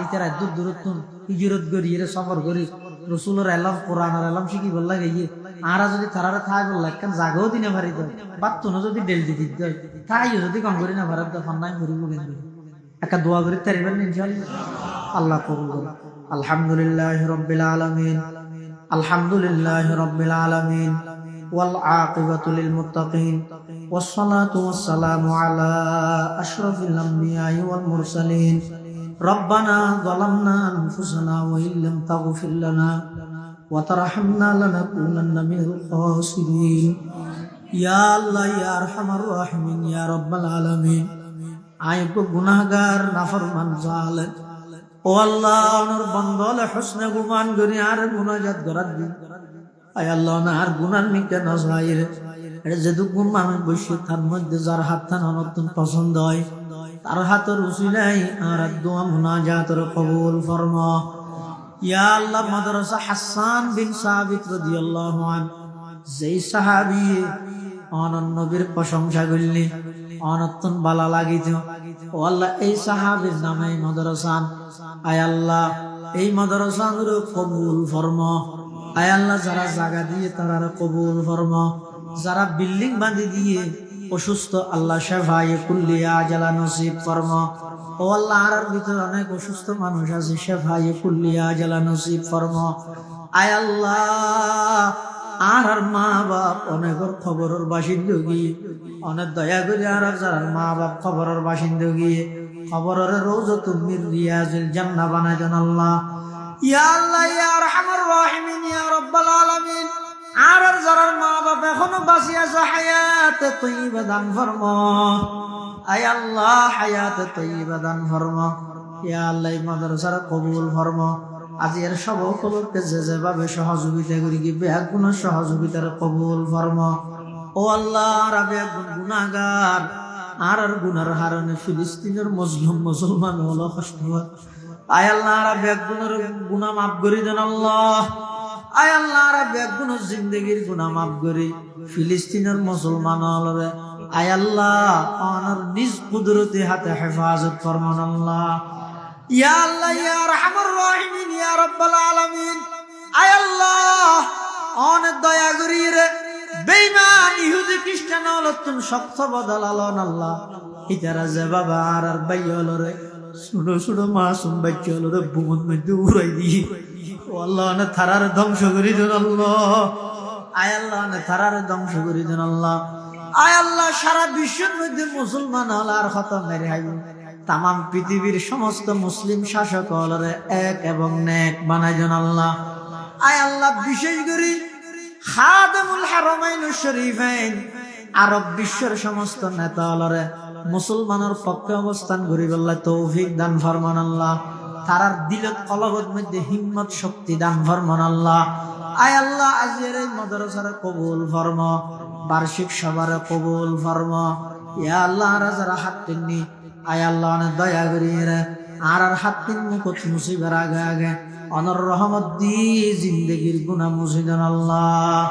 ইতারা দূর দূরত্ব হিজরত করি এর সফর করি রসুলের এলাম কোরআনের এলাম শিখি বল লাগে গিয়ে আরা যদি তারা থাই বলল একখান জাগাও দিনে পারি দেয় বাত্তনো যদি ডেল দি দিতে হয় তাইও যদি কম করি না ভারত দফান নাই মরিব কিন্তু একটা দোয়া করি তারিবেন ইনশাআল্লাহ আল্লাহ কবুল করুন আলহামদুলিল্লাহি রাব্বিল আলামিন আলহামদুলিল্লাহি রাব্বিল আলামিন ওয়াল আকিবাতু লিল মুত্তাকিন ওয়াস সালাতু ওয়াস সালামু আলা আশরাফিল আমবিয়াই ওয়াল মুরসালিন রব্বানা যালামনা আনফুসানা ওয়া ইল্লাম তাগফির লানা ওয়া তারহামনা লানাকুনান্না মিনাল খাসিরিন ইয়া আল্লাহ ইয়া আরহামার রাহিমিন ইয়া রাব্বাল আলামিন আইকো গুনাহগার নাফরমান জালেম ও আল্লাহ ওনার বন্দলে হোসনে গুমান করি আর মুনাজাত করার দিন আয় আল্লাহ না আর গুনার নিকে না যাইরে এটা যেদু গুণ মানুষ বসে তার মধ্যে যার হাত থান অনর্তন পছন্দ হয় তার হাতের উসিলাই আর দোয়া মুনাজাতের কবুল ফরমা ইয়া আল্লাহ মাদ্রাসা হাসান বিন সাবিত রাদিয়াল্লাহু আনহু যেই সাহাবী অনন্য নবীর প্রশংসা করলি অনর্তন বালা লাগিত ও আল্লাহ এই সাহাবীর নামে মাদ্রাসান আয় আল্লাহ এই মাদ্রাসার কবুল ফরমা আয় আল্লাহ যারা জায়গা দিয়ে তারার কবুল ফরমা যারা বিল্ডিং বাঁধি দিয়ে অসুস্থ আল্লাহ শেফায়ে কুল্লিয়া আজালা নসিব ফরমা ও আল্লাহ আর ভিতরে অনেক অসুস্থ মানুষ আছে শেফায়ে কুল্লিয়া আজালা নসিব ফরমা আয় আল্লাহ আর মা বাপ অনেকের খবরের বাসিন্দা গিয়ে অনেক দয়া করে আর যারা মা বাপ খবরের বাসিন্দা গিয়ে খবরের রওজাতুম মির রিয়াজিল জান্নাহ বানাই দেন আল্লাহ ইয়া আল্লাহ ইয়া আরহামার রাহিমিন ইয়া রাব্বাল আলামিন আর যারা মা বাপ এখনো বাঁচি আছে হায়াতে তয়্যিবা দান ফরমা আয় আল্লাহ হায়াতে তয়্যিবা দান ফরমা ইয়া আল্লাহ মাদ্রাসার কবুল ফরমা আজি এর সকলকে যেভাবে সহযোগিতা করি গিয়ে বেগুন সহযোগিতার কবুল ফরমা ও আল্লাহ রাবে গুনাহগার আর গুনার হারণে ফিলিস্তিনের মজলুম মুসলমান হলো কষ্ট আয় আল্লাহ রাবে গুনাহ মাফ করে দেন আল্লাহ আয় আল্লাহ রাবে জিন্দেগির গুনাহ মাফ করে ফিলিস্তিনের মুসলমান হলো আয় আল্লাহ অনার নিজ কুদরতি হাতে হেফাজত ফরমান আল্লাহ ইয়া আল্লাহ ইয়া আরহামার রাহিমিন ইয়া রাব্বাল আলামিন আয় আল্লাহ অনেক দয়া করি রে বেঈমান ইহুদি খ্রিস্টান হলতুন শক্ত বদলালন আল্লাহ ইতারা যে বাবা আর ভাই হলো রে ছোট ছোট মাসুম বাচ্চা হলো রে বুমন মধ্যে উড়াই দি ও আল্লাহ না থারার ধ্বংস করে দেন আল্লাহ আয় আল্লাহ না থারার ধ্বংস করে দেন আল্লাহ আয় আল্লাহ সারা বিশ্বের মধ্যে মুসলমান হল আর খতম মেরে হাইব তাম পৃথিবীর সমস্ত মুসলিম শাসক হলরে এক এবং নেক বানাই দেন আল্লাহ আয় আল্লাহ বিশেষ করে খাদেমুল হারামাইন শরীফাইন আরব বিশ্বের সমস্ত নেতা হলরে মুসলমানের পক্ষে অবস্থান করিব আল্লাহ তৌফিক দান ফরমান আল্লাহ তারার দিলত কলবত মধ্যে হিম্মত শক্তি দান ফরমান আল্লাহ আয় আল্লাহ আজের এই মাদ্রাসার কবুল ফরমা বার্ষিক সভার কবুল ফরমা ইয়া আল্লাহ আর যারা হাত টেননি আয় আল্লাহ অনেক দয়া করিয়ে রে আর হাত টেন মুখত মুসিবার আগে আগে অনর রহমত দি জিন্দগির গুনাহ মুছে দেন আল্লাহ।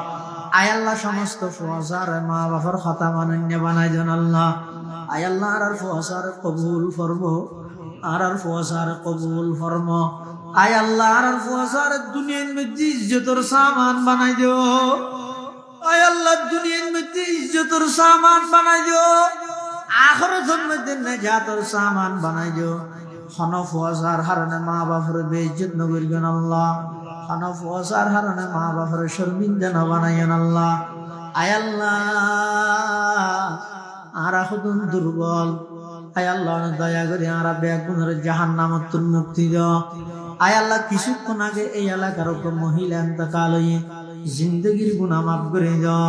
আয় আল্লাহ সমস্ত ফুয়াসার মা বাবার কথা মানন্য বানাই দেন আল্লাহ। আয় আল্লাহ আর ফুয়াসার কবুল ফরম আর ফুয়াসার কবুল ফরম। আয় আল্লাহ আর ফুয়াসার দুনিয়ার মধ্যে ইজ্জতের সামান বানাই দিও। আয় আল্লাহ দুনিয়ার মধ্যে ইজ্জতের সামান বানাই দিও, আখিরাতের মধ্যে নাজাতের সামান বানাই দিও। হনফ ওয়াজার হারনে মা বাবার বেইজ্জত নগরিয়েন আল্লাহ। হনফ ওয়াজার হারনে মা বাবার শর্মিন্দা না বানাইয়েন আল্লাহ। আয় আল্লাহ আরা খুদুন দুর্বল, আয় আল্লাহ দয়া করে আরা বেগুনের জাহান্নামত মুক্তি দাও। আয় আল্লাহ কিছুক্ষণ আগে এই এলাকার মহিলা ইন্তেকাল হয়ে জিন্দগির গুনাহ মাফ করে দাও।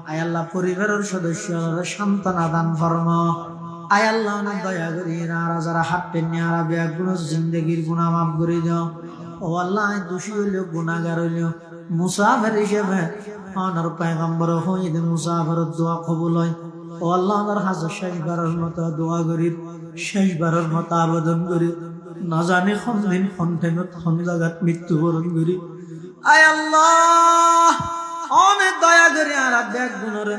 আয় আল্লাহ পরিবারের সদস্যরা সান্ত্বনা দান ফরমা। আয় আল্লাহ অনেক দয়া করি আর যারা হাত টেনে আর বেগুন জিন্দগির গুনাহ মাফ করে দাও। ও আল্লাহ দোষী হইলেও গুনাহগার হইলেও মুসাফির হিসেবে অনার পয়গম্বর হয়ে মুসাফিরের দোয়া কবুল হয়। ও আল্লাহ আমার হাজার শেষবারের মতো দোয়া করি, শেষবারের মতো আবেদন করি, না জানি কোন দিন কোন টাইমত কোন জায়গাত মৃত্যুবরণ করি। আয় আল্লাহ অনেক দয়া করে আর বেগুনের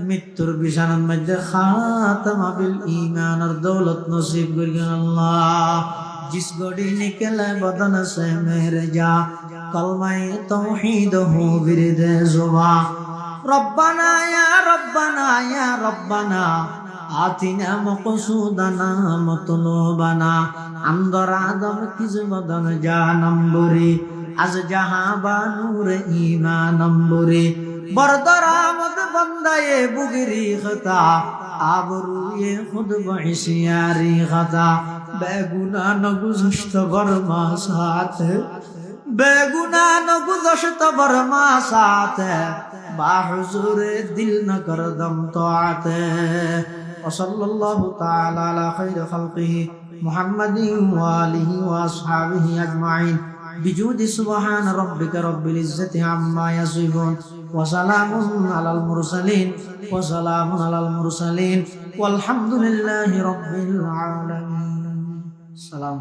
মৃত্যুর বিছানার মধ্যে খাতামা বিল ঈমানের দৌলত নসিব করিয়েন আল্লাহ। जिस घड़ी निकले बदन से मेरे जा कलमाए तौहीद हो विरद जुबा। रब्बना या रब्बना या रब्बना आतिना मक़सूदना मतलूबना अंदर आदम किस बदन जानम बुरी आज जहां बानूर ईमानम बुरी बरदरामद बंदाए बुगरी खता आबरूए खुद बहिसियारी खता बेगुना नगुज़श्त बरमा साथ बेगुना नगुज़श्त बरमा साथ बाहुज़ुरे दिल न कर दम तोआत। वसल्लल्लाहु ताला अला खैर खल्क़िही मुहम्मदिन व आलिहि व अस्हाबिहि अजमाइन बिजूदि सुब्हान रब्बिका रब्बिल इज्जति अम्मा यसिफून व सलामुन अलल मुरसलीन व सलामुन अलल मुरसलीन वल्हम्दुलिल्लाहि रब्बिल आलमीन। सलाम।